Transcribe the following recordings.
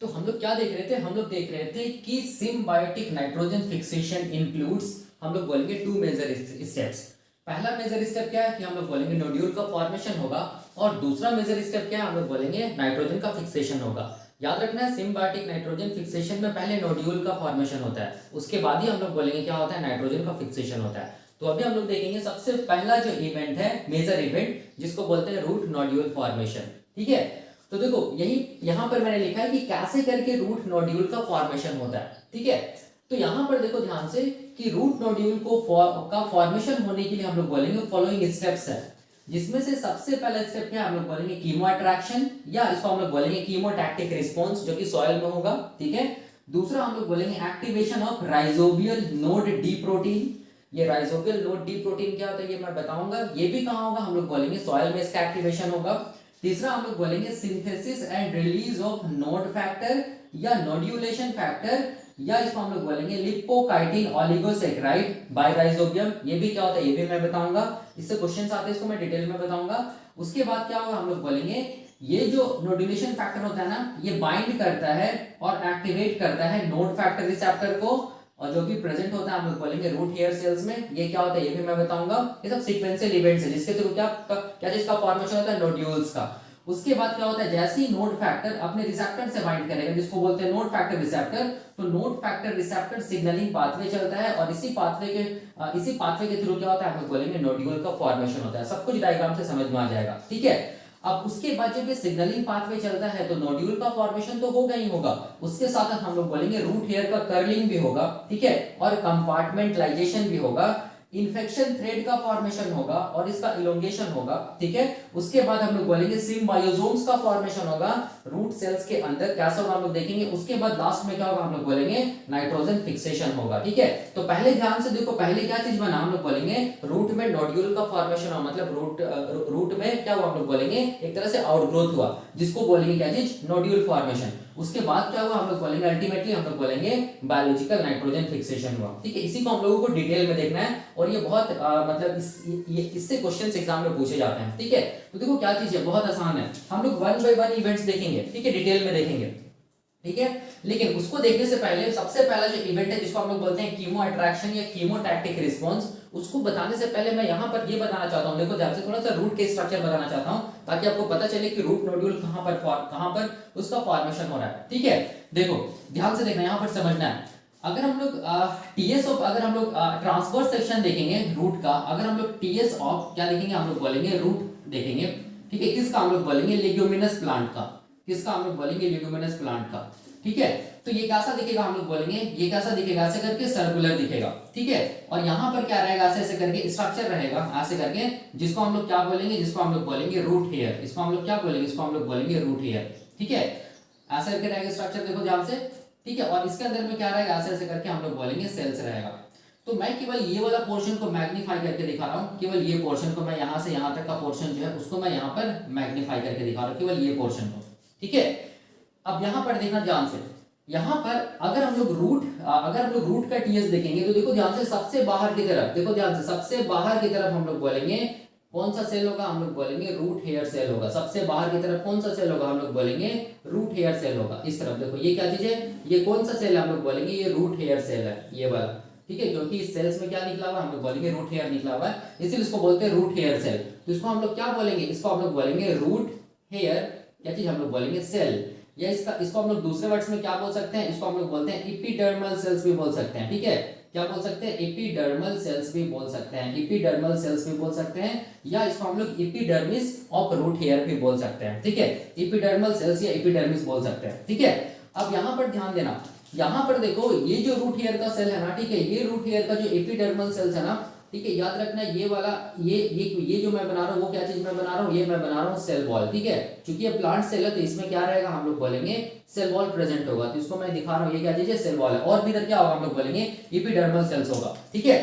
तो हम लोग क्या देख रहे थे, हम लोग देख रहे थे कि सिम्बायोटिक नाइट्रोजन फिक्सेशन इंक्लूड्स, हम लोग बोलेंगे टू मेजर स्टेप्स। पहला मेजर स्टेप क्या है कि हम लोग बोलेंगे नोड्यूल का फॉर्मेशन होगा, और दूसरा मेजर स्टेप क्या है, हम लोग बोलेंगे नाइट्रोजन का फिक्सेशन होगा। याद रखना है सिम्बायोटिक नाइट्रोजन फिक्सेशन में पहले नोड्यूल का फॉर्मेशन होता है, उसके बाद ही हम लोग बोलेंगे क्या होता है, नाइट्रोजन का फिक्सेशन होता है। तो अभी हम लोग देखेंगे सबसे पहला जो इवेंट है, मेजर इवेंट, जिसको बोलते हैं रूट नोड्यूल फॉर्मेशन। ठीक है, तो देखो यही यहां पर मैंने लिखा है कि कैसे करके रूट नोड्यूल का फॉर्मेशन होता है। ठीक है, तो यहां पर देखो ध्यान से कि रूट नोड्यूल का फॉर्मेशन होने के लिए हम लोग बोलेंगे फॉलोइंग स्टेप्स है, जिसमें से सबसे पहला स्टेप क्या है, हम लोग बोलेंगे कीमो अट्रैक्शन, या इसको हम लोग बोलेंगे कीमोटैक्टिक रिस्पॉन्स, जो कि सॉइल में होगा। ठीक है, दूसरा हम लोग बोलेंगे activation of rhizobial nod D protein. ये राइजोबियल नोड डी प्रोटीन क्या होता है ये मैं बताऊंगा, ये भी कहां होगा, हम लोग बोलेंगे सॉइल में इसका एक्टिवेशन होगा। तीसरा हम लोग बोलेंगे synthesis and release of nod factor या नोड्यूलेशन फैक्टर, या इसको हम लोग बोलेंगे लिपोकाइटिन ओलिगोसैकेराइड बाय राइजोबियम। ये भी क्या होता है ये भी मैं बताऊंगा, इससे क्वेश्चंस आते हैं, इसको मैं डिटेल में बताऊंगा। उसके बाद क्या होगा, हम लोग बोलेंगे ये जो नोड्यूलेशन फैक्टर होता है ना, ये बाइंड करता है और एक्टिवेट करता है नोड फैक्टर रिसेप्टर को, और जो कि प्रेजेंट होता है हम लोग बोलेंगे रूट हेयर सेल्स में। ये क्या होता है ये भी मैं बताऊंगा। ये सब सीक्वेंशियल इवेंट्स है जिसके थ्रू क्या क्या चीज का फॉर्मेशन होता है, नोड्यूल्स का। उसके बाद क्या होता है, जैसे ही नोड फैक्टर अपने रिसेप्टर से बाइंड करेगा, जिसको बोलते हैं नोड फैक्टर रिसेप्टर, तो node factor receptor signalling pathway चलता है, और इसी पाथवे के थ्रू क्या होता है, हम लोग बोलेंगे नोड्यूल का फॉर्मेशन होता है। सब कुछ डायग्राम से समझ में आ जाएगा। ठीक है, अब उसके बाद जब ये सिग्नलिंग पाथवे चलता है तो नोड्यूल का फॉर्मेशन तो होगा ही होगा, उसके साथ साथ हम लोग बोलेंगे रूट हेयर का कर्लिंग भी होगा। ठीक है, और कंपार्टमेंटलाइजेशन भी होगा, इन्फेक्शन थ्रेड का फॉर्मेशन होगा और इसका इलोंगेशन होगा। ठीक है, उसके बाद हम लोग बोलेंगे सिम्बायोसोम्स का फॉर्मेशन होगा रूट सेल्स के अंदर, कैसा होगा हम लोग देखेंगे। उसके बाद लास्ट में क्या होगा, हम लोग बोलेंगे नाइट्रोजन फिक्सेशन होगा। ठीक है, तो पहले ध्यान से देखो, पहले क्या चीज बना, हम लोग बोलेंगे रूट में नोड्यूल का फॉर्मेशन हुआ, मतलब रूट में क्या हुआ, हम लोग बोलेंगे एक तरह से आउटग्रोथ हुआ, जिसको बोलेंगे क्या चीज, नोड्यूल फॉर्मेशन। उसके बाद क्या हुआ, हम लोग बोलेंगे अल्टीमेटली हम लोग बोलेंगे बायोलॉजिकल नाइट्रोजन फिक्सेशन हुआ। ठीक है, इसी को हम लोगों को डिटेल में देखना है, और ये बहुत मतलब इससे क्वेश्चंस एग्जाम में पूछे जाते हैं। ठीक है, तो देखो क्या चीज है, बहुत आसान है, हम लोग वन बाय वन इवेंट्स देखेंगे। ठीक है, डिटेल में देखेंगे। ठीक है, लेकिन उसको देखने से पहले सबसे पहला जो इवेंट है, जिसको हम लोग बोलते हैं कीमो अट्रैक्शन या कीमोटैक्टिक रिस्पांस, उसको बताने से पहले मैं यहाँ पर ये बताना चाहता हूँ, देखो ध्यान से, थोड़ा सा रूट के स्ट्रक्चर बताना चाहता हूँ, ताकि आपको पता चले कि रूट नोड्यूल कहाँ पर उसका फॉर्मेशन हो रहा है। ठीक है, देखो ध्यान से देखना, यहाँ पर समझना है। अगर हम लोग टीएस ऑफ, अगर हम लोग ट्रांसवर्स सेक्शन देखेंगे रूट का, अगर हम लोग टीएस ऑफ क्या देखेंगे, हम लोग बोलेंगे रूट देखेंगे। ठीक है, किसका, हम लोग बोलेंगे लेग्यूमिनस प्लांट का, किसका, हम लोग बोलेंगे लेग्यूमिनस प्लांट का। ठीक है, तो ये कैसा दिखेगा, हम लोग बोलेंगे ये कैसा दिखेगा, ऐसे करके सर्कुलर दिखेगा। ठीक है, और यहाँ पर क्या रहेगा, ऐसे ऐसे करके स्ट्रक्चर रहेगा, ऐसे करके, जिसको हम लोग क्या बोलेंगे, जिसको हम लोग बोलेंगे रूट हेयर। इसको हम लोग क्या बोलेंगे, इसको हम लोग बोलेंगे रूट हेयर। ठीक है, ऐसे करके रहेगा स्ट्रक्चर, देखो ध्यान से। ठीक है, और इसके अंदर में क्या रहेगा, ऐसे ऐसे करके हम लोग बोलेंगे सेल्स रहेगा। तो मैं केवल ये वाला पोर्शन को मैग्नीफाई करके दिखा रहा हूँ, केवल ये पोर्शन को मैं यहाँ से यहाँ तक का पोर्शन जो है उसको मैं यहाँ पर मैग्नीफाई करके दिखा रहा हूँ, केवल ये पोर्शन को। ठीक है, अब यहाँ पर देखना ध्यान से, यहाँ पर अगर हम लोग रूट का टीएस देखेंगे, तो देखो ध्यान से, सबसे बाहर की तरफ, देखो ध्यान से, सबसे बाहर की तरफ हम लोग बोलेंगे कौन सा सेल होगा, हम लोग बोलेंगे रूट हेयर सेल होगा। सबसे बाहर की तरफ कौन सा सेल होगा, हम लोग बोलेंगे रूट हेयर सेल होगा। इस तरफ देखो, ये क्या चीज है, ये कौन सा सेल है, हम लोग बोलेंगे ये रूट हेयर सेल है, ये वाला। ठीक है, क्योंकि इस सेल्स में क्या निकला हुआ है, हम लोग बोलेंगे रूट हेयर निकला हुआ है, इसलिए इसको बोलते हैं रूट हेयर सेल। तो इसको हम लोग क्या बोलेंगे, इसको हम लोग बोलेंगे रूट हेयर, क्या चीज, हम लोग बोलेंगे सेल, या इसको हम लोग दूसरे वर्ड्स में क्या बोल सकते हैं, इसको हम लोग बोलते हैं एपिडर्मल सेल्स भी बोल सकते हैं। ठीक है, क्या बोल सकते हैं, एपिडर्मल सेल्स भी बोल सकते हैं, एपिडर्मल सेल्स भी बोल सकते हैं, या इसको हम लोग एपिडर्मिस ऑफ रूट हेयर भी बोल सकते हैं। ठीक है, एपिडर्मल सेल्स या एपिडर्मिस बोल सकते हैं। ठीक है, अब यहाँ पर ध्यान देना, यहाँ पर देखो ये जो रूट हेयर का सेल है ना, ठीक है, ये रूट हेयर का जो एपिडर्मल सेल्स है ना, ठीक है, याद रखना ये वाला, ये जो मैं बना रहा हूँ वो क्या चीज मैं बना रहा हूँ, ये मैं बना रहा हूँ सेल वॉल। ठीक है, क्योंकि ये प्लांट सेल है तो इसमें क्या रहेगा, हम लोग बोलेंगे सेल वॉल प्रेजेंट होगा, तो इसको मैं दिखा रहा हूँ, ये क्या चीज है, सेल वॉल है। और भी इधर क्या होगा, हम लोग बोलेंगे एपिडर्मल सेल्स होगा। ठीक है,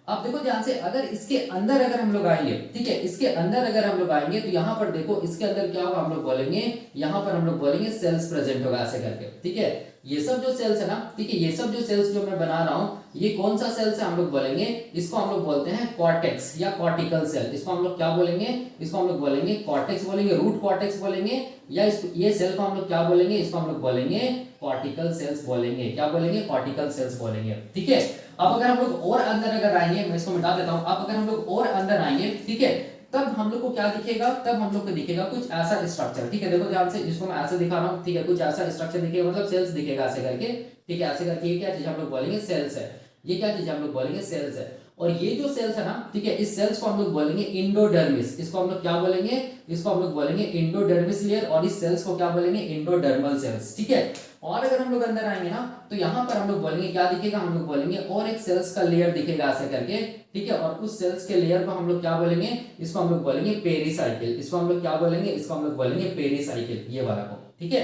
अब देखो ध्यान से, अगर इसके अंदर अगर हम लोग आएंगे, ठीक है, इसके अंदर अगर हम लोग आएंगे, तो यहाँ पर देखो इसके अंदर क्या होगा, हम लोग बोलेंगे, यहाँ पर हम लोग बोलेंगे सेल्स प्रेजेंट होगा, ऐसे करके। ठीक है, ये सब जो सेल्स है ना, ठीक है, ये सब जो सेल्स जो मैं बना रहा हूँ, ये कौन सा सेल्स है हम लोग बोलेंगे, इसको हम लोग बोलते हैं कॉर्टेक्स या कॉर्टिकल सेल। इसको हम लोग क्या बोलेंगे, इसको हम लोग बोलेंगे कॉर्टेक्स बोलेंगे, रूट कॉर्टेक्स बोलेंगे, या ये सेल को हम लोग क्या बोलेंगे, इसको हम लोग बोलेंगे कॉर्टिकल सेल्स बोलेंगे। क्या बोलेंगे, कॉर्टिकल सेल्स बोलेंगे। ठीक है, अब अगर हम लोग और अंदर अगर आएंगे, मैं इसको मिटा देता हूं, अब अगर हम लोग और अंदर आएंगे, ठीक है, तब हम लोग को क्या दिखेगा, तब हम लोग को दिखेगा कुछ ऐसा स्ट्रक्चर। ठीक है, देखो ध्यान से, जिसको मैं ऐसे दिखा रहा हूँ, ठीक है, कुछ ऐसा स्ट्रक्चर दिखेगा, मतलब सेल्स दिखेगा ऐसे करके। ठीक है, ऐसे करके ये क्या चीज हम लोग बोलेंगे, सेल्स है। ये क्या चीज हम लोग बोलेंगे, सेल्स है। और ये जो सेल्स है ना, ठीक है, इस सेल्स को हम लोग बोलेंगे इंडोडर्मिस। इसको हम लोग क्या बोलेंगे, इसको हम लोग बोलेंगे इंडोडर्मिस लेयर, और इस सेल्स को क्या बोलेंगे, इंडोडर्मल सेल्स। ठीक है, और अगर हम लोग अंदर आएंगे ना, तो यहाँ पर हम लोग बोलेंगे क्या दिखेगा, हम लोग बोलेंगे और एक सेल्स का लेयर दिखेगा ऐसे करके। ठीक है, और उस सेल्स के लेयर को हम लोग क्या बोलेंगे, इसको हम लोग बोलेंगे पेरीसाइकिल। इसको हम लोग क्या बोलेंगे, इसको हम लोग बोलेंगे पेरीसाइकिल, ये वाला को। ठीक है,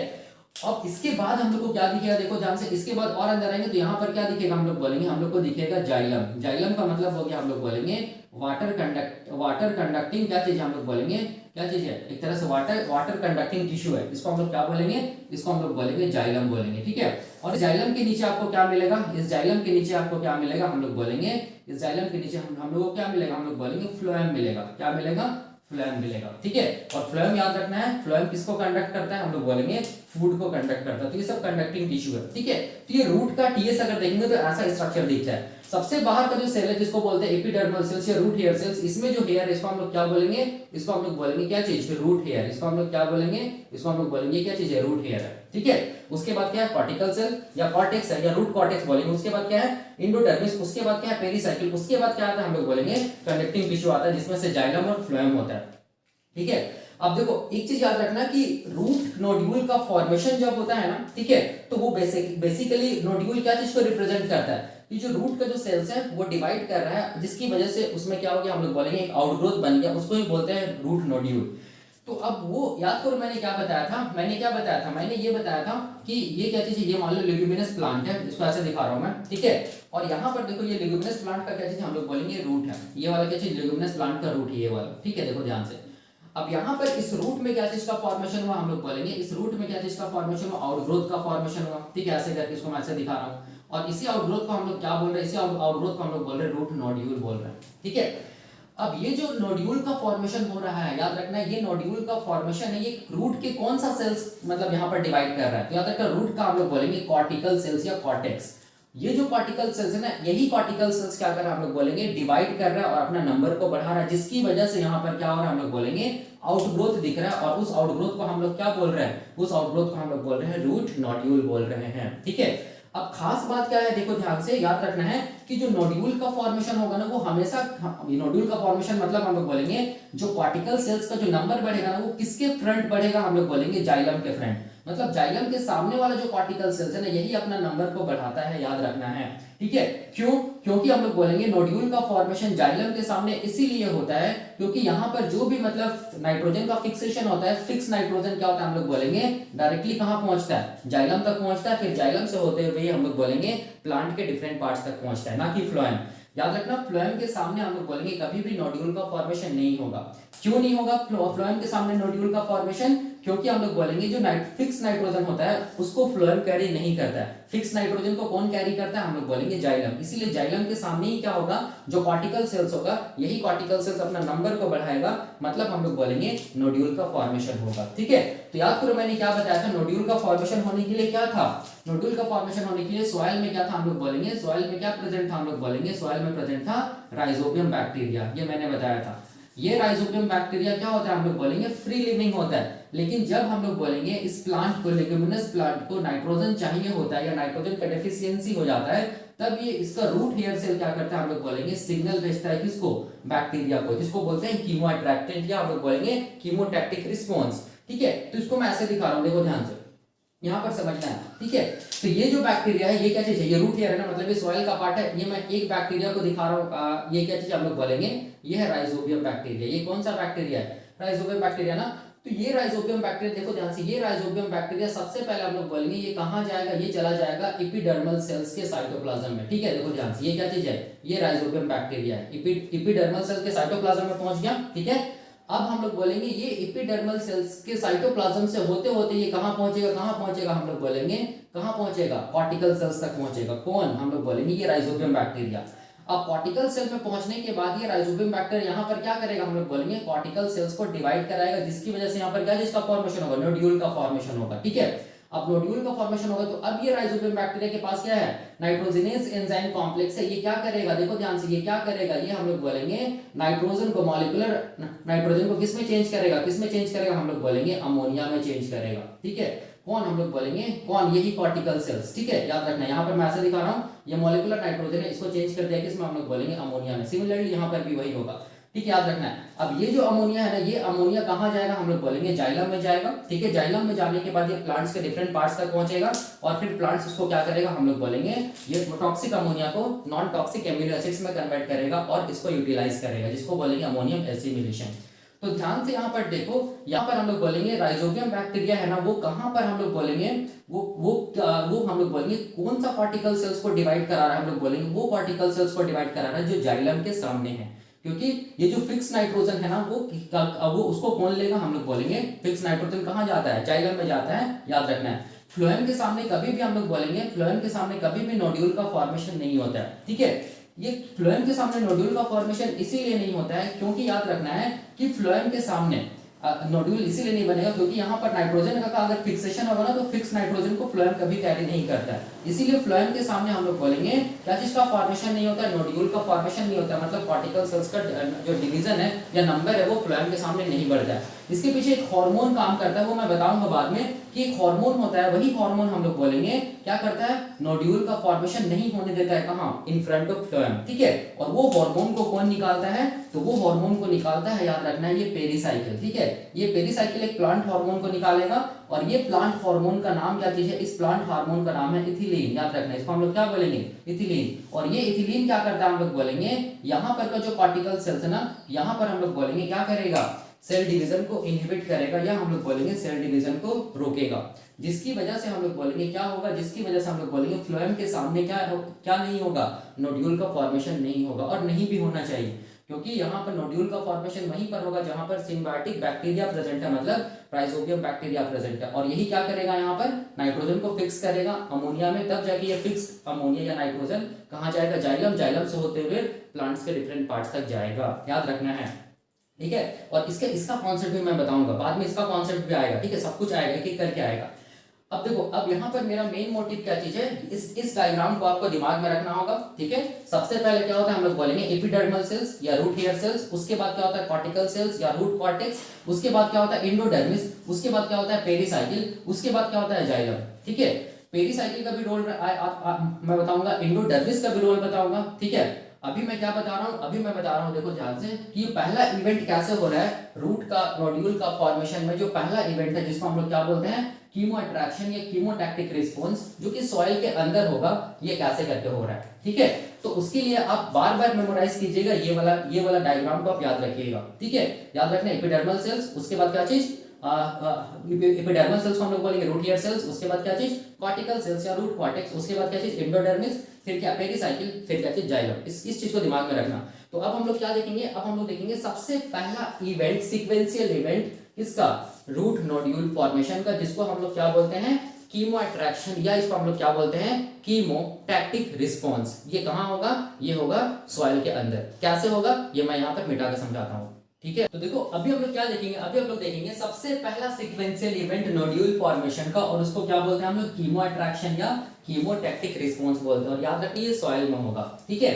अब इसके बाद हम लोग को क्या दिखेगा, देखो ध्यान से, इसके बाद और अंदर आएंगे तो यहाँ पर क्या दिखेगा, हम लोग बोलेंगे, हम लोग को दिखेगा जाइलम। जाइलम का मतलब हो गया, हम लोग बोलेंगे वाटर कंडक्टिंग क्या चीज है, हम लोग बोलेंगे क्या चीज है, एक तरह से वाटर कंडक्टिंग टिश्यू है। इसको हम लोग क्या बोलेंगे, इसको हम लोग बोलेंगे जाइलम बोलेंगे। ठीक है, और जाइलम के नीचे आपको क्या मिलेगा, इस जाइलम के नीचे आपको क्या मिलेगा, हम लोग बोलेंगे, इस जाइलम के नीचे हम लोग को क्या मिलेगा, हम लोग बोलेंगे फ्लोएम मिलेगा। क्या मिलेगा, फ्लोएम मिलेगा। ठीक है, और फ्लोएम याद रखना है, फ्लोएम किसको कंडक्ट करता है, हम लोग बोलेंगे फूड को कंडक्ट करता है। तो ये सब कंडक्टिंग टिश्यू है। ठीक है, तो ये रूट का टीएस अगर देखेंगे तो ऐसा स्ट्रक्चर दिखता है। सबसे बाहर का जो सेल है, जिसको बोलते हैं एपिडर्मल सेल्स या रूट हेयर सेल्स, इसमें जो हेयर है, इसको हम लोग क्या बोलेंगे, इसको हम लोग बोलेंगे क्या चीज, रूट हेयर। इसको हम लोग क्या बोलेंगे, इसको हम लोग बोलेंगे क्या चीज है, रूट हेयर है। ठीक है, उसके बाद क्या है, कॉर्टिकल सेल या कॉर्टेक्स है या रूट कॉर्टेक्स बोलेंगे। उसके बाद क्या है, इंडोडर्मिस। उसके बाद क्या है, पेरीसाइकिल। उसके बाद क्या आता है, हम लोग बोलेंगे कंडक्टिंग टिश्यू आता है, जिसमें से जाइलम और फ्लोएम होता है। ठीक है, अब देखो एक चीज याद रखना कि रूट नोड्यूल का फॉर्मेशन जब होता है ना, ठीक है, तो वो बेसिकली नोड्यूल क्या चीज को रिप्रेजेंट करता है, ये जो रूट का जो सेल्स है वो डिवाइड कर रहा है, जिसकी वजह से उसमें क्या हो गया, हम लोग बोलेंगे एक आउटग्रोथ बन गया, उसको ही बोलते हैं रूट नोड्यूल। तो अब वो याद करो, मैंने क्या बताया था, मैंने ये बताया था कि ये क्या चीज है, ये मान लो लिग्यूमिनस प्लांट है, इसको ऐसे दिखा रहा हूं मैं। ठीक है, और यहाँ पर देखो ये लिग्यूमिनस प्लांट का क्या चीज हम लोग बोलेंगे, रूट है। ये वाला क्या चीज, लिग्यूमिनस प्लांट का रूट है, ये वाला। ठीक है, देखो ध्यान से, अब यहाँ पर इस रूट में क्या चीज का फॉर्मेशन हुआ, हम लोग बोलेंगे इस रूट में क्या चीज का फॉर्मेशन हुआ, आउटग्रोथ का फॉर्मेशन हुआ। ठीक है, ऐसे करके इसको मैं ऐसे दिखा रहा हूँ, और इसी आउटग्रोथ को हम लोग क्या बोल रहे हैं, इसी आउटग्रोथ को हम लोग बोल रहे हैं रूट नोड्यूल बोल रहे हैं। ठीक है, अब ये जो नोड्यूल का फॉर्मेशन हो रहा है, याद रखना ये नोड्यूल का फॉर्मेशन है, ये रूट के कौन सा सेल्स मतलब यहाँ पर डिवाइड कर रहा है, तो याद रखना रूट का हम लोग बोलेंगे कॉर्टिकल सेल्स या कॉर्टेक्स। ये जो कॉर्टिकल सेल्स है ना, यही कॉर्टिकल सेल्स क्या कर रहा है, हम लोग बोलेंगे डिवाइड कर रहा है और अपना नंबर को बढ़ा रहा है, जिसकी वजह से यहाँ पर क्या हो रहा है, हम लोग बोलेंगे आउटग्रोथ दिख रहा है, और उस आउटग्रोथ को हम लोग क्या बोल रहे हैं, उस आउटग्रोथ को हम लोग बोल रहे हैं रूट नोड्यूल बोल रहे हैं। ठीक है, अब खास बात क्या है, देखो ध्यान से याद रखना है कि जो नोड्यूल का फॉर्मेशन होगा ना, वो हमेशा नोड्यूल का फॉर्मेशन मतलब हम लोग बोलेंगे जो कॉर्टिकल सेल्स का जो नंबर बढ़ेगा ना, वो किसके फ्रंट बढ़ेगा, हम लोग बोलेंगे जाइलम के फ्रंट। मतलब जाइलम के सामने वाला जो कॉर्टिकल सेल्स है ना, यही अपना नंबर को बढ़ाता है, याद रखना है। ठीक है, क्यों, क्योंकि हम लोग बोलेंगे नोड्यूल का फॉर्मेशन जाइलम के सामने इसीलिए होता है क्योंकि यहाँ पर जो भी मतलब नाइट्रोजन का फिक्सेशन होता है, फिक्स नाइट्रोजन क्या होता है, हम लोग बोलेंगे डायरेक्टली कहाँ पहुंचता है, जाइलम तक पहुंचता है, फिर जाइलम से होते हुए हम लोग बोलेंगे प्लांट के डिफरेंट पार्ट्स तक पहुंचता है, ना कि फ्लोएम। याद रखना, फ्लोएम के सामने हम लोग बोलेंगे कभी भी नोड्यूल का फॉर्मेशन नहीं होगा। क्यों नहीं होगा फ्लोएम के सामने नोड्यूल का फॉर्मेशन, क्योंकि हम लोग बोलेंगे जो फिक्स नाइट्रोजन होता है उसको फ्लोएम कैरी नहीं करता है। फिक्स नाइट्रोजन को कौन कैरी करता है, हम लोग बोलेंगे जाइलम। इसीलिए जाइलम के सामने ही क्या होगा, जो कॉर्टिकल सेल्स होगा, यही कॉर्टिकल सेल्स अपना नंबर को बढ़ाएगा, मतलब हम लोग बोलेंगे नोड्यूल का फॉर्मेशन होगा। ठीक है, तो याद करो मैंने क्या बताया था, नोड्यूल का फॉर्मेशन होने के लिए क्या था, नोड्यूल का फॉर्मेशन होने के लिए सॉइल में क्या था, हम लोग बोलेंगे सॉइल में क्या प्रेजेंट था, हम लोग बोलेंगे सॉइल में प्रेजेंट था राइजोबियम बैक्टीरिया। ये मैंने बताया था, ये राइजोबियम बैक्टीरिया क्या होता है, हम लोग बोलेंगे फ्री लिविंग होता है। लेकिन जब हम लोग बोलेंगे इस प्लांट को, लेग्यूमिनस प्लांट को नाइट्रोजन चाहिए होता है या नाइट्रोजन का डेफिशिएंसी हो जाता है, तब ये इसका रूट हेयर सेल क्या करता है, हम लोग बोलेंगे सिग्नल भेजता है किसको, बैक्टीरिया को, जिसको बोलते हैं कीमो अट्रैक्टेंट या हम लोग बोलेंगे कीमोटैक्टिक रिस्पॉन्स। ठीक है, तो इसको मैं ऐसे दिखा रहा हूँ, देखो ध्यान से, यहाँ पर समझना है। ठीक है, तो ये जो बैक्टीरिया है, ये क्या चीज है, ये रूट हेयर है ना, मतलब ये सॉइल का पार्ट है। ये मैं एक बैक्टीरिया को दिखा रहा हूँ, ये क्या चीज हम लोग बोलेंगे, ये है राइजोबियम बैक्टीरिया। ये कौन सा बैक्टीरिया है, राइजोबियम बैक्टीरिया ना। तो ये राइजोबियम बैक्टीरिया, देखो ध्यान से, ये राइजोबियम बैक्टीरिया सबसे पहले हम लोग बोलेंगे ये कहाँ जाएगा, ये चला जाएगा एपिडर्मल सेल्स के साइटोप्लाज्म में। ठीक है, देखो ध्यान से, ये क्या चीज है, ये राइजोबियम बैक्टीरिया है, एपिडर्मल सेल के साइटोप्लाज्म में पहुंच गया। ठीक है, अब हम लोग बोलेंगे ये एपिडर्मल सेल्स के साइटोप्लाज्म से होते होते ये कहाँ पहुंचेगा, कहाँ पहुंचेगा, हम लोग बोलेंगे कहाँ पहुंचेगा, कॉर्टिकल सेल्स तक पहुंचेगा। कौन, हम लोग बोलेंगे ये राइजोबियम बैक्टीरिया। अब कॉर्टिकल सेल में पहुंचने के बाद ये राइजोबियम बैक्टीरिया यहाँ पर क्या करेगा, हम लोग बोलेंगे कॉर्टिकल सेल्स को डिवाइड कराएगा, जिसकी वजह से यहाँ पर क्या जिसका फॉर्मेशन होगा, नोड्यूल का फॉर्मेशन होगा। ठीक है, अब नोड्यूल का फॉर्मेशन होगा तो अब ये राइजोबियम बैक्टीरिया के पास क्या है, नाइट्रोजनेज एंजाइम कॉम्प्लेक्स है। ये क्या करेगा, देखो ध्यान से, ये क्या करेगा, ये हम लोग बोलेंगे नाइट्रोजन को, मॉलिक्यूलर नाइट्रोजन को किस में चेंज करेगा, किस में चेंज करेगा, हम लोग बोलेंगे अमोनिया में चेंज करेगा। ठीक है, कौन, हम लोग बोलेंगे कौन, यही कॉर्टिकल सेल्स। ठीक है, याद रखना, यहाँ पर मैं ऐसे दिखा रहा हूँ, ये मॉलिक्यूलर नाइट्रोजन है, इसको चेंज कर दिया किसमें, हम लोग बोलेंगे अमोनिया में। सिमिलरली यहाँ पर भी वही होगा। ठीक है, याद रखना है। अब ये जो अमोनिया है ना, ये अमोनिया कहाँ जाएगा, हम लोग बोलेंगे जाइलम में जाएगा। ठीक है, जाइलम में जाने के बाद ये प्लांट्स के डिफरेंट पार्ट्स तक पहुंचेगा और फिर प्लांट्स उसको क्या करेगा, हम लोग बोलेंगे ये टॉक्सिक अमोनिया को नॉन टॉक्सिक एमिनो एसिड्स में कन्वर्ट करेगा और इसको यूटिलाइज करेगा, जिसको बोलेंगे अमोनियम एसिमिलेशन। तो ध्यान से यहाँ पर देखो, यहाँ पर हम लोग बोलेंगे राइजोबियम बैक्टीरिया है ना, वो कहाँ पर हम लोग बोलेंगे, वो हम लोग बोलेंगे कौन सा कॉर्टिकल सेल्स को डिवाइड करा रहा है, हम लोग बोलेंगे वो कॉर्टिकल सेल्स को डिवाइड करा रहा है जो जाइलम के सामने है। क्योंकि ये जो फिक्स नाइट्रोजन है ना, वो उसको कौन लेगा, हम लोग बोलेंगे फिक्स नाइट्रोजन कहाँ जाता है, जाइलम में जाता है। याद रखना है, फ्लोएम के सामने कभी भी हम लोग बोलेंगे, फ्लोएम के सामने कभी भी नोड्यूल का फॉर्मेशन नहीं होता है। ठीक है, ये फ्लोएम के सामने नोड्यूल का फॉर्मेशन इसीलिए नहीं होता है क्योंकि याद रखना है कि फ्लोएम के सामने नोड्यूल इसीलिए नहीं बनेगा क्योंकि यहाँ पर नाइट्रोजन का अगर फिक्सेशन होगा ना, तो फिक्स नाइट्रोजन को फ्लोएम कभी कैरी नहीं करता है। इसीलिए फ्लोएम के सामने हम लोग बोलेंगे क्या चीज का फॉर्मेशन नहीं होता है, नोड्यूल का फॉर्मेशन नहीं होता है। मतलब कॉर्टिकल सेल्स का जो डिवीजन है या नंबर है वो फ्लोएम के सामने नहीं बढ़ता है। इसके पीछे एक हार्मोन काम करता है, वो मैं बताऊंगा बाद में कि एक हार्मोन होता है, वही हार्मोन हम लोग बोलेंगे क्या करता है, नोड्यूल का फॉर्मेशन नहीं होने देता है, कहाँ, इन फ्रंट ऑफ फ्लोएम। ठीक है, और वो हार्मोन को कौन निकालता है, तो वो हार्मोन को निकालता है, याद रखना है, ये पेरिसाइकिल। ठीक है, ये पेरिसाइकिल एक प्लांट हार्मोन को निकालेगा और ये प्लांट हार्मोन का नाम क्या चीज है, इस प्लांट हार्मोन का नाम है इथिलीन। याद रखना है, इसको हम लोग क्या बोलेंगे, इथिलीन। और ये इथिलीन क्या करता है, हम लोग बोलेंगे यहाँ पर का जो कॉर्टिकल सेल्स है ना, यहाँ पर हम लोग बोलेंगे क्या करेगा, सेल डिवीजन को इनहिबिट करेगा या हम लोग बोलेंगे सेल डिवीजन को रोकेगा, जिसकी वजह से हम लोग बोलेंगे क्या होगा, जिसकी वजह से हम लोग बोलेंगे फ्लोएम के सामने क्या नहीं होगा, नोड्यूल का फॉर्मेशन नहीं होगा और नहीं भी होना चाहिए, क्योंकि यहाँ पर नोड्यूल का फॉर्मेशन वहीं पर होगा जहां पर सिम्बायोटिक बैक्टीरिया प्रेजेंट है, मतलब राइजोबियम बैक्टीरिया प्रेजेंट है। और यही क्या करेगा, यहाँ पर नाइट्रोजन को फिक्स करेगा अमोनिया में, तब जाके ये फिक्स अमोनिया या नाइट्रोजन कहाँ जाएगा, जाइलम, जाइलम से होते हुए प्लांट्स के डिफरेंट पार्ट्स तक जाएगा। याद रखना है। ठीक है, और इसका कॉन्सेप्ट भी मैं बताऊंगा बाद में, इसका कॉन्सेप्ट भी आएगा। ठीक है, सब कुछ आएगा, एक एक करके आएगा। अब देखो, अब यहाँ पर मेरा मेन मोटिव क्या चीज है, इस डायग्राम को आपको दिमाग में रखना होगा। ठीक है, सबसे पहले क्या होता है, हम लोग बोलेंगे एपिडर्मल सेल्स या रूट हेयर सेल्स, उसके बाद क्या होता है कॉर्टिकल सेल्स या रूट कॉर्टेक्स, उसके बाद क्या होता है एंडोडर्मिस, उसके बाद क्या होता है पेरिसाइकिल, उसके बाद क्या होता है जाइलम। ठीक है, पेरिसाइकिल का भी रोल मैं बताऊंगा, एंडोडर्मिस का भी रोल बताऊंगा। ठीक है, अभी मैं क्या बता रहा हूँ, अभी मैं बता रहा हूँ, देखो ध्यान से कि पहला इवेंट कैसे हो रहा है, रूट का नोड्यूल का फॉर्मेशन में जो पहला इवेंट है जिसको हम लोग क्या बोलते हैं, कीमो अट्रैक्शन या कीमोटैक्टिक रिस्पॉन्स, जो कि सॉइल के अंदर होगा, ये कैसे करके हो रहा है। ठीक है, तो उसके लिए आप बार बार मेमोराइज कीजिएगा, ये वाला डायग्राम को आप याद रखिएगा। ठीक है, याद रखना एपिडर्मल सेल्स, उसके बाद क्या चीज, एपिडर्मल सेल्स को हम लोग बोलेंगे रूट हेयर सेल्स, उसके बाद क्या चीज कॉर्टिकल सेल्स या रूट कॉर्टेक्स, उसके बाद क्या चीज एंडोडर्मिस, फिर क्या पेरिसाइकिल, फिर क्या चीज जाइलम। इस चीज को दिमाग में रखना। तो अब हम लोग क्या देखेंगे, अब हम लोग देखेंगे सबसे पहला इवेंट, सीक्वेंशियल इवेंट किसका, रूट नोड्यूल फॉर्मेशन का, जिसको हम लोग क्या बोलते हैं कीमो अट्रैक्शन, या इसको हम लोग क्या बोलते हैं कीमोटैक्टिक रिस्पॉन्स। ये कहाँ होगा, ये होगा सॉइल के अंदर। कैसे होगा ये मैं यहाँ पर मिटा कर समझाता हूँ। ठीक है, तो देखो अभी हम लोग क्या देखेंगे, अभी हम लोग देखेंगे सबसे पहला सीक्वेंशियल इवेंट नोड्यूल फॉर्मेशन का, और उसको क्या बोलते हैं हम लोग कीमो अट्रैक्शन या कीमोटैक्टिक रिस्पॉन्स बोलते हैं। और याद रखिए ये सॉइल में होगा। ठीक है,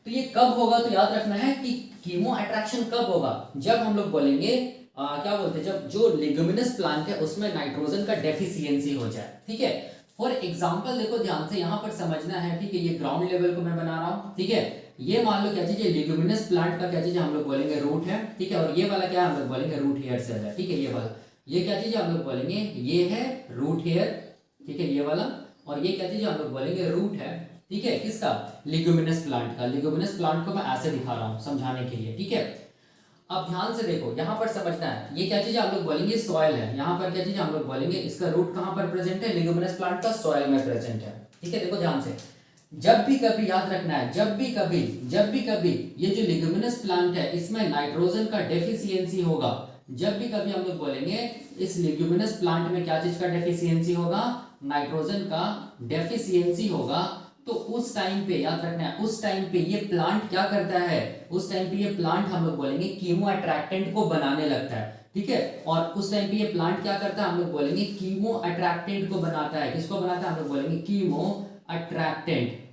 तो ये कब होगा, तो याद रखना है कि कीमो अट्रैक्शन कब होगा, जब हम लोग बोलेंगे क्या बोलते हैं, जब जो लेग्यूमिनस प्लांट है उसमें नाइट्रोजन का डेफिशिएंसी हो जाए। ठीक है, फॉर एग्जांपल देखो ध्यान से यहाँ पर समझना है। ठीक है, ये ग्राउंड लेवल को मैं बना रहा हूँ। ठीक है, ये मान लो क्या चीज है, लेग्यूमिनस प्लांट का क्या चीज है, हम लोग बोलेंगे रूट है। ठीक है, और ये वाला क्या है, हम लोग बोलेंगे रूट हेयर सेल है। ठीक है, ये वाला ये क्या चीज है, हम लोग बोलेंगे ये है रूट हेयर। ठीक है, ये वाला, और ये क्या चीज है, हम लोग बोलेंगे रूट है। ठीक है, किसका, लेग्यूमिनस प्लांट का। लेग्यूमिनस प्लांट को मैं ऐसे दिखा रहा हूँ समझाने के लिए। ठीक है, अब ध्यान से देखो, यहाँ पर समझना है, ये क्या चीज है, हम लोग बोलेंगे सॉइल है। यहाँ पर क्या चीज है, हम लोग बोलेंगे इसका रूट कहाँ पर प्रेजेंट है, लेग्यूमिनस प्लांट का सॉइल में प्रेजेंट है। ठीक है, देखो ध्यान से, जब भी कभी याद रखना है, जब भी कभी ये जो लिग्यूमिनस प्लांट है इसमें नाइट्रोजन का डेफिशिएंसी होगा, जब भी कभी हम लोग बोलेंगे इस लिग्यूमिनस प्लांट में क्या चीज का डेफिशिएंसी होगा, नाइट्रोजन का डेफिशिएंसी होगा, तो उस टाइम पे याद रखना है, उस टाइम पे ये प्लांट क्या करता है, उस टाइम पे ये प्लांट हम लोग बोलेंगे कीमो अट्रैक्टेंट को बनाने लगता है, ठीक है। और उस टाइम पे ये प्लांट क्या करता है, हम लोग बोलेंगे कीमो अट्रैक्टेंट को बनाता है। किसको बनाता है, हम लोग बोलेंगे कीमो अट्रैक्टेंट।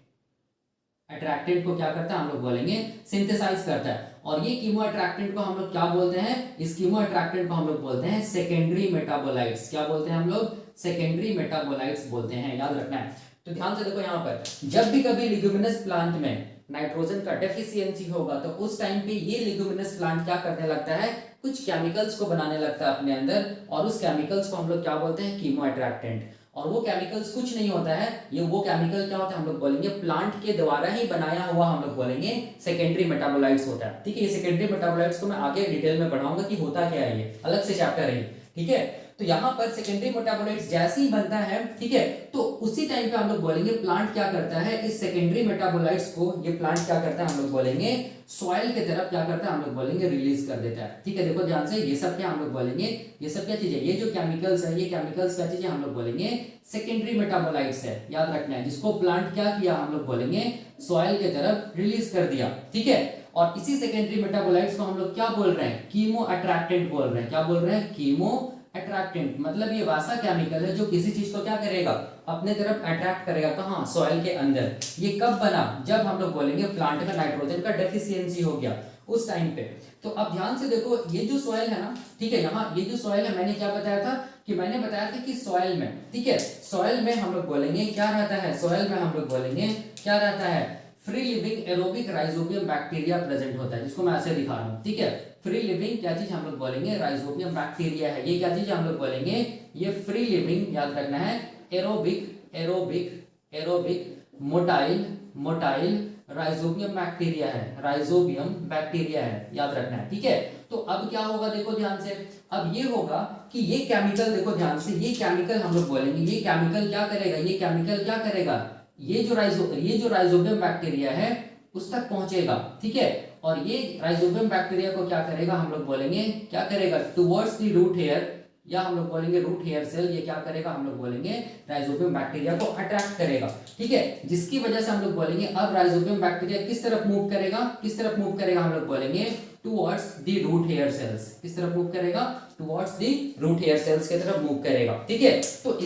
अट्रैक्टेंट को क्या करता है, हम लोग बोलेंगे सिंथेसाइज करता है। और ये कीमो अट्रैक्टेंट को हम लोग क्या बोलते हैं, इस कीमो अट्रैक्टेंट को हम लोग बोलते हैं सेकेंडरी मेटाबोलाइट्स। क्या बोलते हैं हम लोग, सेकेंडरी मेटाबोलाइट्स बोलते हैं, याद रखना है। तो ध्यान से देखो यहाँ पर, जब भी कभी लिग्यूमिनस प्लांट में नाइट्रोजन का डेफिशिएंसी होगा तो उस टाइम पे ये लिग्यूमिनस प्लांट क्या करने लगता है, कुछ केमिकल्स को बनाने लगता है अपने अंदर, और उस केमिकल्स को हम लोग क्या बोलते हैं, कीमो अट्रैक्टेंट। और वो केमिकल्स कुछ नहीं होता है, ये वो केमिकल क्या होता है, हम लोग बोलेंगे प्लांट के द्वारा ही बनाया हुआ, हम लोग बोलेंगे सेकेंडरी मेटाबोलाइट्स होता है, ठीक है। ये सेकेंडरी मेटाबोलाइट्स को मैं आगे डिटेल में पढ़ाऊंगा कि होता क्या है, ये अलग से चैप्टर है, ठीक है। तो यहाँ पर सेकेंडरी मेटाबोलाइट्स जैसे ही बनता है, ठीक है, तो उसी टाइम पे हम लोग बोलेंगे प्लांट क्या करता है, इस सेकेंडरी मेटाबोलाइट्स को ये प्लांट क्या करता है, हम लोग बोलेंगे सॉइल की तरफ क्या करता है, हम लोग बोलेंगे रिलीज कर देता है, ठीक है। देखो ध्यान से, ये सब क्या हम लोग बोलेंगे, ये सब क्या चीज है, ये जो केमिकल्स है, ये केमिकल्स क्या चीज है, हम लोग बोलेंगे सेकेंडरी मेटाबोलाइट्स है, याद रखना है, जिसको प्लांट क्या किया, हम लोग बोलेंगे सॉइल की तरफ रिलीज कर दिया, ठीक है। और इसी सेकेंडरी मेटाबोलाइट्स को हम लोग क्या बोल रहे हैं, कीमो अट्रैक्टेंट बोल रहे हैं। क्या बोल रहे हैं, कीमो अट्रैक्टेंट। मतलब ये वैसा केमिकल है जो किसी चीज को क्या करेगा, अपने तरफ अट्रैक्ट करेगा, कहां, सॉइल के अंदर। ये कब बना, जब हम लोग बोलेंगे प्लांट में नाइट्रोजन का डेफिशिएंसी हो गया, उस टाइम पे। तो अब ध्यान से देखो, ये जो सॉइल है ना, ठीक है, यहाँ ये जो सॉइल है, मैंने क्या बताया था कि मैंने बताया था कि सॉइल में, ठीक है, सॉइल में हम लोग बोलेंगे क्या रहता है, सॉइल में हम लोग बोलेंगे क्या रहता है, free living aerobic rhizobium bacteria present होता है, जिसको मैं ऐसे दिखा रहा हूँ, ठीक है। फ्री लिविंग क्या चीज हम लोग बोलेंगे, राइजोबियम बैक्टीरिया है, ये क्या चीज हम लोग बोलेंगे, ये फ्री लिविंग, याद रखना है, aerobic aerobic aerobic motile motile rhizobium bacteria है, राइजोबियम बैक्टीरिया है, याद रखना है, ठीक है। तो अब क्या होगा, देखो ध्यान से, अब ये होगा कि ये केमिकल, देखो ध्यान से, ये केमिकल हम लोग बोलेंगे, ये केमिकल क्या करेगा, ये केमिकल क्या करेगा, ये जो राइजोबियम बैक्टीरिया है उस तक पहुंचेगा, ठीक है। और ये राइजोबियम बैक्टीरिया को क्या करेगा, हम लोग बोलेंगे क्या करेगा, टुवर्ड्स द रूट हेयर, या हम लोग बोलेंगे रूट हेयर सेल, ये क्या करेगा, हम लोग बोलेंगे राइजोबियम बैक्टीरिया को अट्रैक्ट करेगा, ठीक है। जिसकी वजह से हम लोग बोलेंगे अब राइजोबियम बैक्टीरिया किस तरफ मूव करेगा, किस तरफ मूव करेगा, हम लोग बोलेंगे towards the root hair cells. किस तरफ मूव करेगा, towards the root hair cells की तरफ मूव करेगा, ठीक है। तो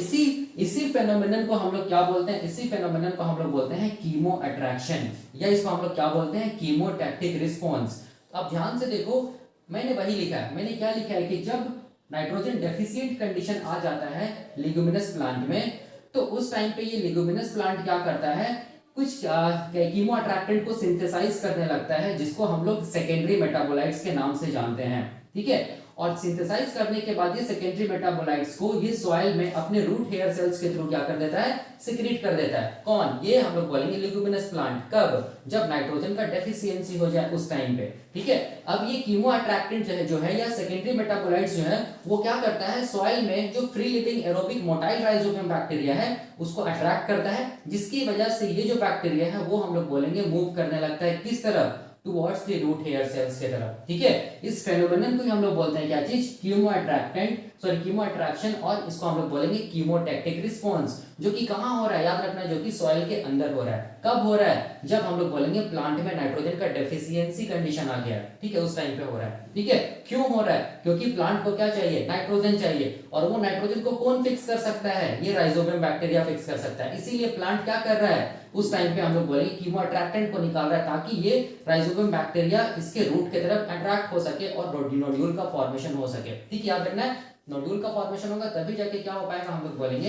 इसी फेनोमेनन को हम लोग क्या बोलते हैं, इसी फेनोमेनन को हम लोग बोलते हैं कीमो अट्रैक्शन, या इसको हम लोग क्या बोलते हैं, कीमोटैक्टिक रिस्पॉन्स। अब ध्यान से देखो, मैंने वही लिखा है, मैंने क्या लिखा है कि जब नाइट्रोजन डेफिशिएंट कंडीशन आ जाता है लिग्यूमिनस प्लांट में, तो उस टाइम पे ये लिग्यूमिनस प्लांट क्या करता है, कुछ कीमो अट्रैक्टेंट को सिंथेसाइज करने लगता है, जिसको हम लोग सेकेंडरी मेटाबोलाइट्स के नाम से जानते हैं, ठीक है। और सिंथेसाइज करने के बाद ये सेकेंडरी मेटाबोलाइट्स को ये सॉइल में अपने रूट हेयर सेल्स के थ्रू क्या कर देता है, सिक्रीट कर देता है। कौन, ये हम लोग बोलेंगे लिग्यूमिनस प्लांट। कब, जब नाइट्रोजन का डेफिशिएंसी हो जाए उस टाइम पे, ठीक है। अब ये कीमो अट्रैक्टेंट जो है या सेकेंडरी मेटाबोलाइट्स जो है, वो क्या करता है, सॉइल में जो free living aerobic motile rhizobium bacteria है उसको अट्रैक्ट करता है, जिसकी वजह से ये जो बैक्टीरिया है वो हम लोग बोलेंगे मूव करने लगता है किस तरफ, towards the root hair cells की तरफ, ठीक है। इस फेनोमेनन को हम लोग बोलते हैं क्या चीज, chemo attractant, sorry chemo attraction, और इसको हम लोग बोलेंगे कीमोटैक्टिक रिस्पॉन्स, जो कि कहां हो रहा है, याद रखना है, जो कि सॉइल के अंदर हो रहा है। कब हो रहा है, जब हम लोग बोलेंगे प्लांट में नाइट्रोजन का डेफिशिएंसी कंडीशन आ गया, ठीक है, उस टाइम पे हो रहा है, ठीक है। क्यों हो रहा है, क्योंकि प्लांट को क्या चाहिए, नाइट्रोजन चाहिए, और वो नाइट्रोजन को कौन फिक्स कर सकता है, ये राइजोबियम बैक्टीरिया फिक्स कर सकता है। इसीलिए प्लांट क्या कर रहा है, उस टाइम पे हम लोग बोलेंगे कीमो अट्रैक्टेंट को निकाल रहा है, ताकि ये राइजोबियम बैक्टीरिया इसके रूट की तरफ अट्रैक्ट हो सके और नोड्यूल का फॉर्मेशन हो सके, ठीक है। याद रखना है, नोड्यूल का फॉर्मेशन होगा तभी जाके क्या हो पाएगा, हम लोग बोलेंगे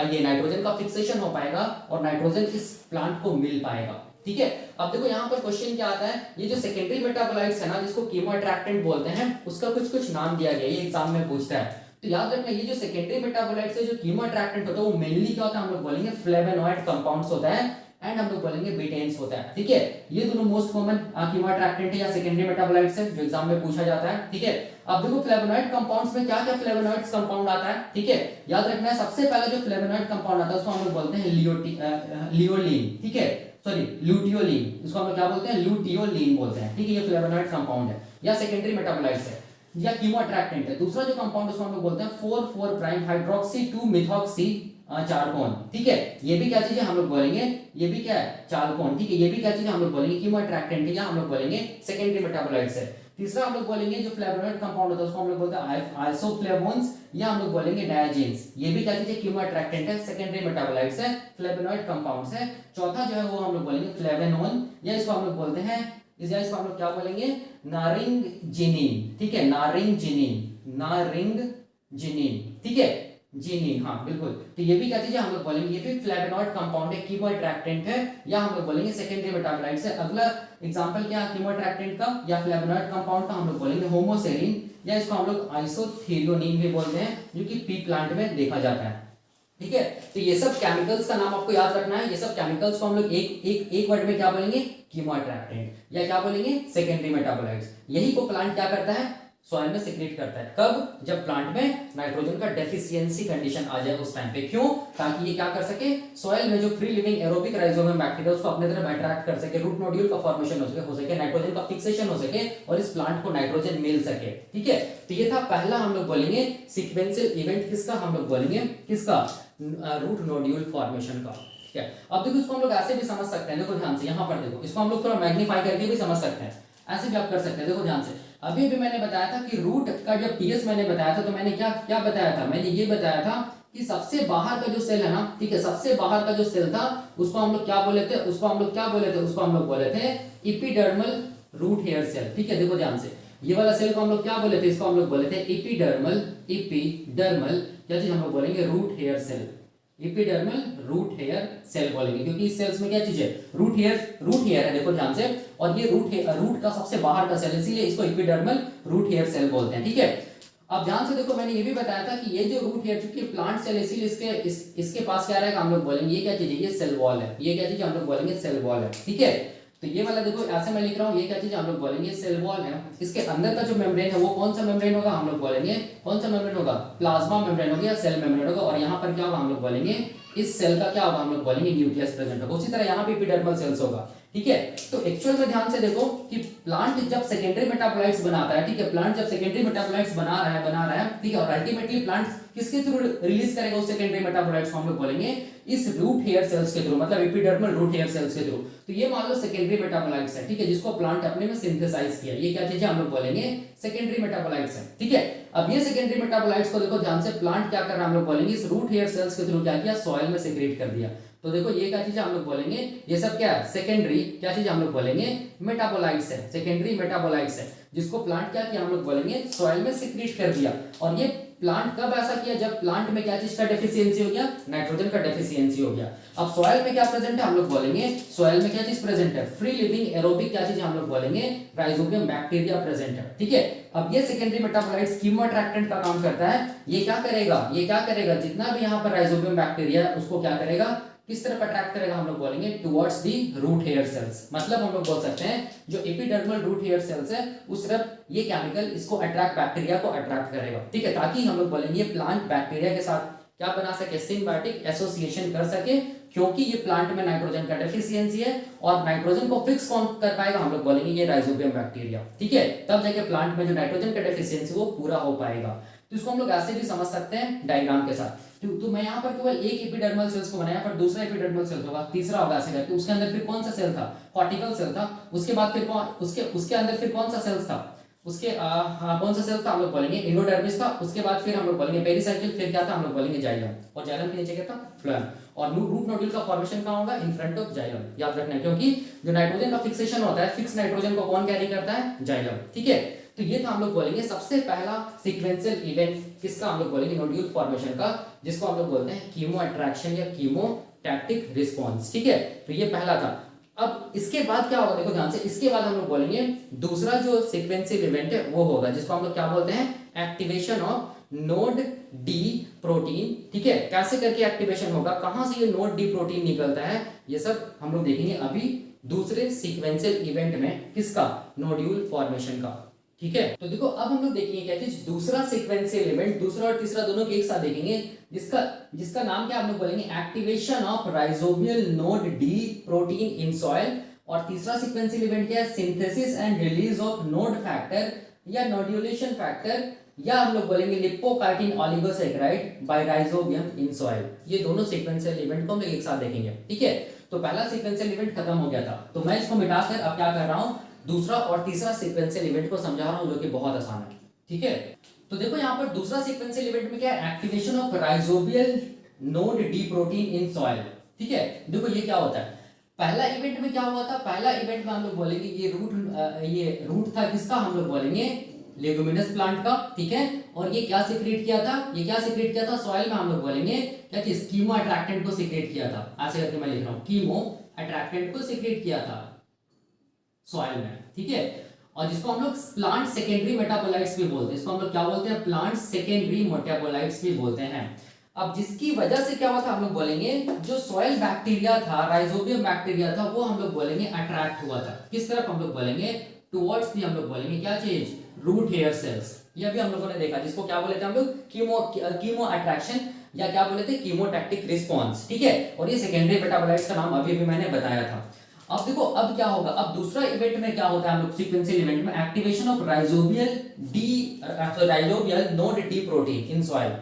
ये नाइट्रोजन का फिक्सेशन हो पाएगा और नाइट्रोजन इस प्लांट को मिल पाएगा, ठीक है। अब देखो यहाँ पर क्वेश्चन क्या आता है, ये जो सेकेंडरी मेटाबोलाइट्स है ना, जिसको कीमो अट्रैक्टेंट बोलते हैं, उसका कुछ नाम दिया गया, ये एग्जाम में पूछता है। तो याद रखना, ये जो सेकेंडरी मेटाबोलाइट्स है, जो कीमो अट्रैक्टेंट होता है, वो मेनली क्या होता है, हम लोग बोलेंगे फ्लेवोनॉइड कंपाउंड्स होता है, एंड हम लोग बोलेंगे बेटेन्स होता है, ठीक है। ये दोनों मोस्ट कॉमन कीमोअट्रैक्टेंट है या सेकेंडरी मेटाबोलाइट्स है जो एग्जाम में पूछा जाता है, ठीक है। अब देखो फ्लेवोनॉइड कंपाउंड्स में क्या क्या फ्लेवोनॉइड्स कंपाउंड आता है, ठीक है। याद रखना है सबसे पहले जो फ्लेवोनॉइड कंपाउंड आता है उसको हम लोग बोलते हैं लियोलीन, ठीक है, सॉरी ल्यूटियोलीन, इसको हम लोग क्या बोलते हैं, ल्यूटियोलीन बोलते हैं, ठीक है। ये फ्लेवोनॉइड कंपाउंड है या सेकेंडरी मेटाबोलाइट्स है या कीमोअट्रैक्टेंट है। दूसरा जो कंपाउंड उसको हम लोग बोलते हैं 4,4 प्राइम हाइड्रोक्सी 2 मिथॉक्सी चारकोन, ठीक है। ये भी क्या चीज है हम लोग बोलेंगे, ये भी क्या है, चारकोन, ठीक है। ये भी क्या चीज है हम लोग बोलेंगे कीमोअट्रैक्टेंट है या हम लोग बोलेंगे सेकेंडरी मेटाबोलाइट्स है। तीसरा हम लोग बोलेंगे जो फ्लेवोनॉइड कंपाउंड होता है उसको हम लोग बोलते हैं आइसोफ्लेवोन्स या हम लोग बोलेंगे डायजीन्स। ये भी क्या चीज है, कीमोअट्रैक्टेंट है, सेकेंडरी मेटाबोलाइट्स है, फ्लेवोनॉइड कंपाउंड्स है। चौथा जो है वो हम लोग बोलेंगे फ्लेवेनोन या इसको हम लोग बोलते हैं, इसको हम लोग क्या बोलेंगे, नारिंगजिनिन, ठीक है, नारिंगजिनिन, नारिंगजिनिन, ठीक है, जिनिन, हाँ बिल्कुल। तो ये भी क्या चीज है हम लोग बोलेंगे, ये भी फ्लेवोनॉइड कंपाउंड है, कीमोअट्रैक्टेंट है या हम लोग बोलेंगे सेकेंडरी मेटाबोलाइट्स है। अगला एग्जांपल क्या है कीमोअट्रैक्टेंट का या फ्लेवोनॉइड कंपाउंड का, हम लोग बोलेंगे होमोसेरिन या इसको हम लोग आइसोथेरियोनिन भी बोलते हैं जो कि पी प्लांट में देखा जाता है, ठीक है। तो ये सब केमिकल्स का नाम आपको याद रखना है। ये सब केमिकल्स को हम लोग एक वर्ड में क्या बोलेंगे, कीमोअट्रैक्टेंट या क्या बोलेंगे, सेकेंडरी मेटाबोलाइट्स। यही को प्लांट क्या करता है, सॉइल में सिक्रेट करता है। कब, जब प्लांट में नाइट्रोजन का डेफिशिएंसी कंडीशन आ जाए उस टाइम पे। क्यों, ताकि ये क्या कर सके, सॉइल में जो free living aerobic rhizobium bacteria उसको अपने तरफ अट्रैक्ट कर सके, रूट नोड्यूल का फॉर्मेशन हो सके, नाइट्रोजन का फिक्सेशन हो सके और इस प्लांट को नाइट्रोजन मिल सके, ठीक है। तो ये था पहला हम लोग बोलेंगे सीक्वेंशियल इवेंट किसका, हम लोग बोलेंगे किसका, रूट नोड्यूल फॉर्मेशन का, ठीक है। अब देखो इसको हम लोग ऐसे भी समझ सकते हैं, देखो ध्यान से, यहाँ पर देखो इसको हम लोग थोड़ा मैग्नीफाई करके भी समझ सकते हैं, ऐसे भी आप कर सकते हैं। देखो ध्यान से, अभी भी मैंने बताया था कि रूट का जब पीएस मैंने बताया था तो मैंने क्या क्या बताया था, मैंने ये बताया था कि सबसे बाहर का जो सेल है ना, ठीक है, सबसे बाहर का जो सेल था उसको हम लोग क्या बोले थे, उसको हम लोग बोले थे एपिडर्मल रूट हेयर सेल, ठीक है। देखो ध्यान से, ये वाला सेल को हम लोग क्या बोले थे, इसको हम लोग बोले थे एपिडर्मल क्या चीज हम लोग बोलेंगे, root hair cell, epidermal root hair cell बोलेंगे, क्योंकि इस सेल्स में क्या चीज है, रूट हेयर है, देखो ध्यान से। और ये रूट का सबसे बाहर का सेल, इसीलिए इसको एपिडर्मल रूट हेयर सेल बोलते हैं, ठीक है। अब ध्यान से देखो, मैंने ये भी बताया था कि ये जो रूट हेयर, चूंकि प्लांट सेल, इसीलिए इसके पास क्या रहेगा, हम लोग बोलेंगे ये क्या चीज है, ये सेल वॉल है, ये क्या चीज है, हम लोग बोलेंगे सेल वॉल है, ठीक है। तो ये वाला देखो ऐसे मैं लिख रहा हूँ, ये क्या चीज हम लोग बोलेंगे सेल वॉल है। इसके अंदर का जो मेम्ब्रेन है वो कौन सा मेम्ब्रेन होगा, हम लोग बोलेंगे कौन सा मेम्ब्रेन होगा, प्लाज्मा मेम्ब्रेन होगा या सेल मेम्ब्रेन होगा। और यहाँ पर क्या होगा, हम लोग बोलेंगे इस सेल का क्या होगा, हम लोग बोलेंगे न्यूक्लियस प्रेजेंट होगा। उसी तरह यहाँ पे एपिडर्मल सेल्स होगा, ठीक है। तो एक्चुअल में ध्यान से देखो कि प्लांट जब सेकेंडरी मेटाबोलाइट्स बनाता है, ठीक है, प्लांट जब सेकेंडरी मेटाबोलाइट्स बना रहा है, ठीक है, और अल्टीमेटली प्लांट किसके थ्रू रिलीज करेगा उस सेकेंडरी मेटाबोलाइट्स को, हम लोग बोलेंगे इस रूट हेयर सेल्स के थ्रू, मतलब एपिडर्मल रूट हेयर सेल्स के थ्रू। तो ये मान लो सेकेंडरी मेटाबोलाइट्स है, ठीक है, जिसको प्लांट अपने में सिंथेसाइज किया, ये क्या चीज है, हम लोग बोलेंगे सेकेंडरी मेटाबोलाइट्स है, ठीक है। अब ये सेकेंडरी मेटाबोलाइट्स को देखो ध्यान से, प्लांट क्या कर रहा है, हम लोग बोलेंगे इस रूट हेयर सेल्स के थ्रू क्या किया, सॉइल में सिक्रेट कर दिया। तो देखो ये क्या चीज है, हम लोग बोलेंगे ये सब क्या है, सेकेंडरी क्या चीज हम लोग बोलेंगे मेटाबोलाइट्स है, सेकेंडरी मेटाबोलाइट्स है, जिसको प्लांट क्या किया, हम लोग बोलेंगे सॉइल में सिक्रेट कर दिया। और ये प्लांट कब ऐसा किया, जब प्लांट में क्या चीज का डेफिशिएंसी हो गया, नाइट्रोजन का डेफिशिएंसी हो गया। अब सॉइल में क्या प्रेजेंट है, हम लोग बोलेंगे सॉइल में क्या चीज प्रेजेंट है, फ्री लिविंग एरोबिक क्या चीज हम लोग बोलेंगे राइजोबियम बैक्टीरिया प्रेजेंट है, ठीक है। अब ये सेकेंडरी मेटाबोलाइट्स कीमोअट्रैक्टेंट का काम करता है। ये क्या करेगा, जितना भी यहाँ पर राइजोबियम बैक्टीरिया है उसको क्या करेगा, किस तरफ अट्रैक्ट करेगा, हम लोग बोलेंगे towards the root hair cells. मतलब हम लोग बोल सकते हैं जो एपिडर्मल रूट हेयर सेल्स है उस तरफ ये केमिकल इसको अट्रैक्ट, बैक्टीरिया को अट्रैक्ट करेगा, ठीक है, ताकि हम लोग बोलेंगे प्लांट बैक्टीरिया के साथ क्या बना सके, सिम्बायोटिक एसोसिएशन कर सके। क्योंकि ये प्लांट में नाइट्रोजन का डेफिशिएंसी है और नाइट्रोजन को फिक्स कौन कर पाएगा, हम लोग बोलेंगे ये राइजोबियम बैक्टीरिया, ठीक है। तब जाके प्लांट में जो नाइट्रोजन का डेफिशिएंसी वो पूरा हो पाएगा। तो इसको हम लोग ऐसे भी समझ सकते हैं डायग्राम के साथ। तो मैं यहाँ पर केवल एक एपिडर्मल सेल्स को बनाया, पर दूसरा एपिडर्मल सेल होगा, तीसरा होगा, ऐसे करके। उसके अंदर फिर कौन सा सेल था, कॉर्टिकल सेल था। उसके बाद फिर उसके अंदर फिर कौन सा सेल्स था, कौन सा सेल था, हम लोग बोलेंगे एंडोडर्मिस था। उसके बाद फिर हम लोग बोलेंगे पेरिसाइकिल, फिर क्या था, हम लोग बोलेंगे जाइलम, और जाइलम के नीचे क्या था, फ्लोएम। और रूट नोड्यूल का फॉर्मेशन कहाँ होगा, इन फ्रंट ऑफ जाइलम, याद रखना है, क्योंकि जो नाइट्रोजन का फिक्सेशन होता है, फिक्स नाइट्रोजन को कौन कैरी करता है, जाइलम, ठीक है। तो ये था हम लोग बोलेंगे सबसे पहला सीक्वेंशियल इवेंट किसका, हम लोग बोलेंगे नोड्यूल फॉर्मेशन का, जिसको हम लोग बोलते हैं कीमो अट्रैक्शन या कीमोटैक्टिक रिस्पॉन्स, ठीक है। तो ये पहला था। अब इसके बाद क्या होगा, देखो ध्यान से, इसके बाद हम लोग बोलेंगे दूसरा जो सीक्वेंशियल इवेंट है वो होगा, जिसको हम लोग क्या बोलते हैं, activation of node D protein, ठीक है। कैसे करके एक्टिवेशन होगा, कहां से ये नोड डी प्रोटीन निकलता है, ये सब हम लोग देखेंगे अभी दूसरे सीक्वेंशियल इवेंट में। किसका, नोड्यूल फॉर्मेशन का, ठीक है। तो देखो अब हम लोग देखेंगे क्या चीज, दूसरा सीक्वेंशियल इवेंट, दूसरा और तीसरा दोनों के एक साथ देखेंगे, जिसका नाम क्या हम लोग बोलेंगे, activation of rhizobial nod D protein in soil. और तीसरा सीक्वेंशियल इवेंट क्या है, synthesis and release of nod factor या नोड्यूलेशन फैक्टर, या हम लोग बोलेंगे lipochitin oligosaccharide by rhizobium in soil. ये दोनों सीक्वेंशियल इवेंट को हम लोग एक साथ देखेंगे, ठीक है। तो पहला सीक्वेंशियल इवेंट खत्म हो गया था, तो मैं इसको मिटाकर अब क्या कर रहा हूं, दूसरा और तीसरा सीक्वेंशियल इवेंट को समझा रहा हूं, जो कि बहुत आसान है, ठीक है। तो देखो यहाँ पर दूसरा सीक्वेंशियल इवेंट में क्या है, activation of rhizobial nod D protein in soil, ठीक है। देखो ये क्या होता है, पहला इवेंट में क्या हुआ था, पहला इवेंट में हम लोग बोलेंगे ये रूट था किसका, हम लोग बोलेंगे लेगुमिनस प्लांट का, ठीक है। और ये क्या सीक्रेट किया था, ये क्या सीक्रेट किया था सॉइल में, हम लोग बोलेंगे क्या चीज, कीमो अट्रैक्टेंट को सीक्रेट किया था, ऐसे करके मैं लिख रहा हूं, कीमो अट्रैक्टेंट को सीक्रेट किया था सॉइल में, ठीक है। और जिसको हम लोग प्लांट सेकेंडरी मेटाबोलाइट्स भी बोलते हैं, इसको हम लोग क्या बोलते हैं, प्लांट सेकेंडरी मेटाबोलाइट्स भी बोलते हैं। अब जिसकी वजह से क्या हुआ था, हम लोग बोलेंगे जो सॉइल बैक्टीरिया था, राइजोबियम बैक्टीरिया था, वो हम लोग बोलेंगे अट्रैक्ट हुआ था, किस तरफ हम लोग बोलेंगे, टुवर्ड्स दी हम लोग बोलेंगे क्या चीज, रूट हेयर सेल्स। ये भी हम लोगों ने देखा, जिसको क्या बोले थे हम लोग, कीमो अट्रैक्शन, या क्या बोले थे, कीमोटैक्टिक रिस्पॉन्स, ठीक है। और ये सेकेंडरी मेटाबोलाइट्स का नाम अभी भी मैंने बताया था। अब देखो अब क्या होगा, अब दूसरा इवेंट में क्या होता है, हम लोग सीक्वेंशियल इवेंट में activation of rhizobial nod D protein in soil.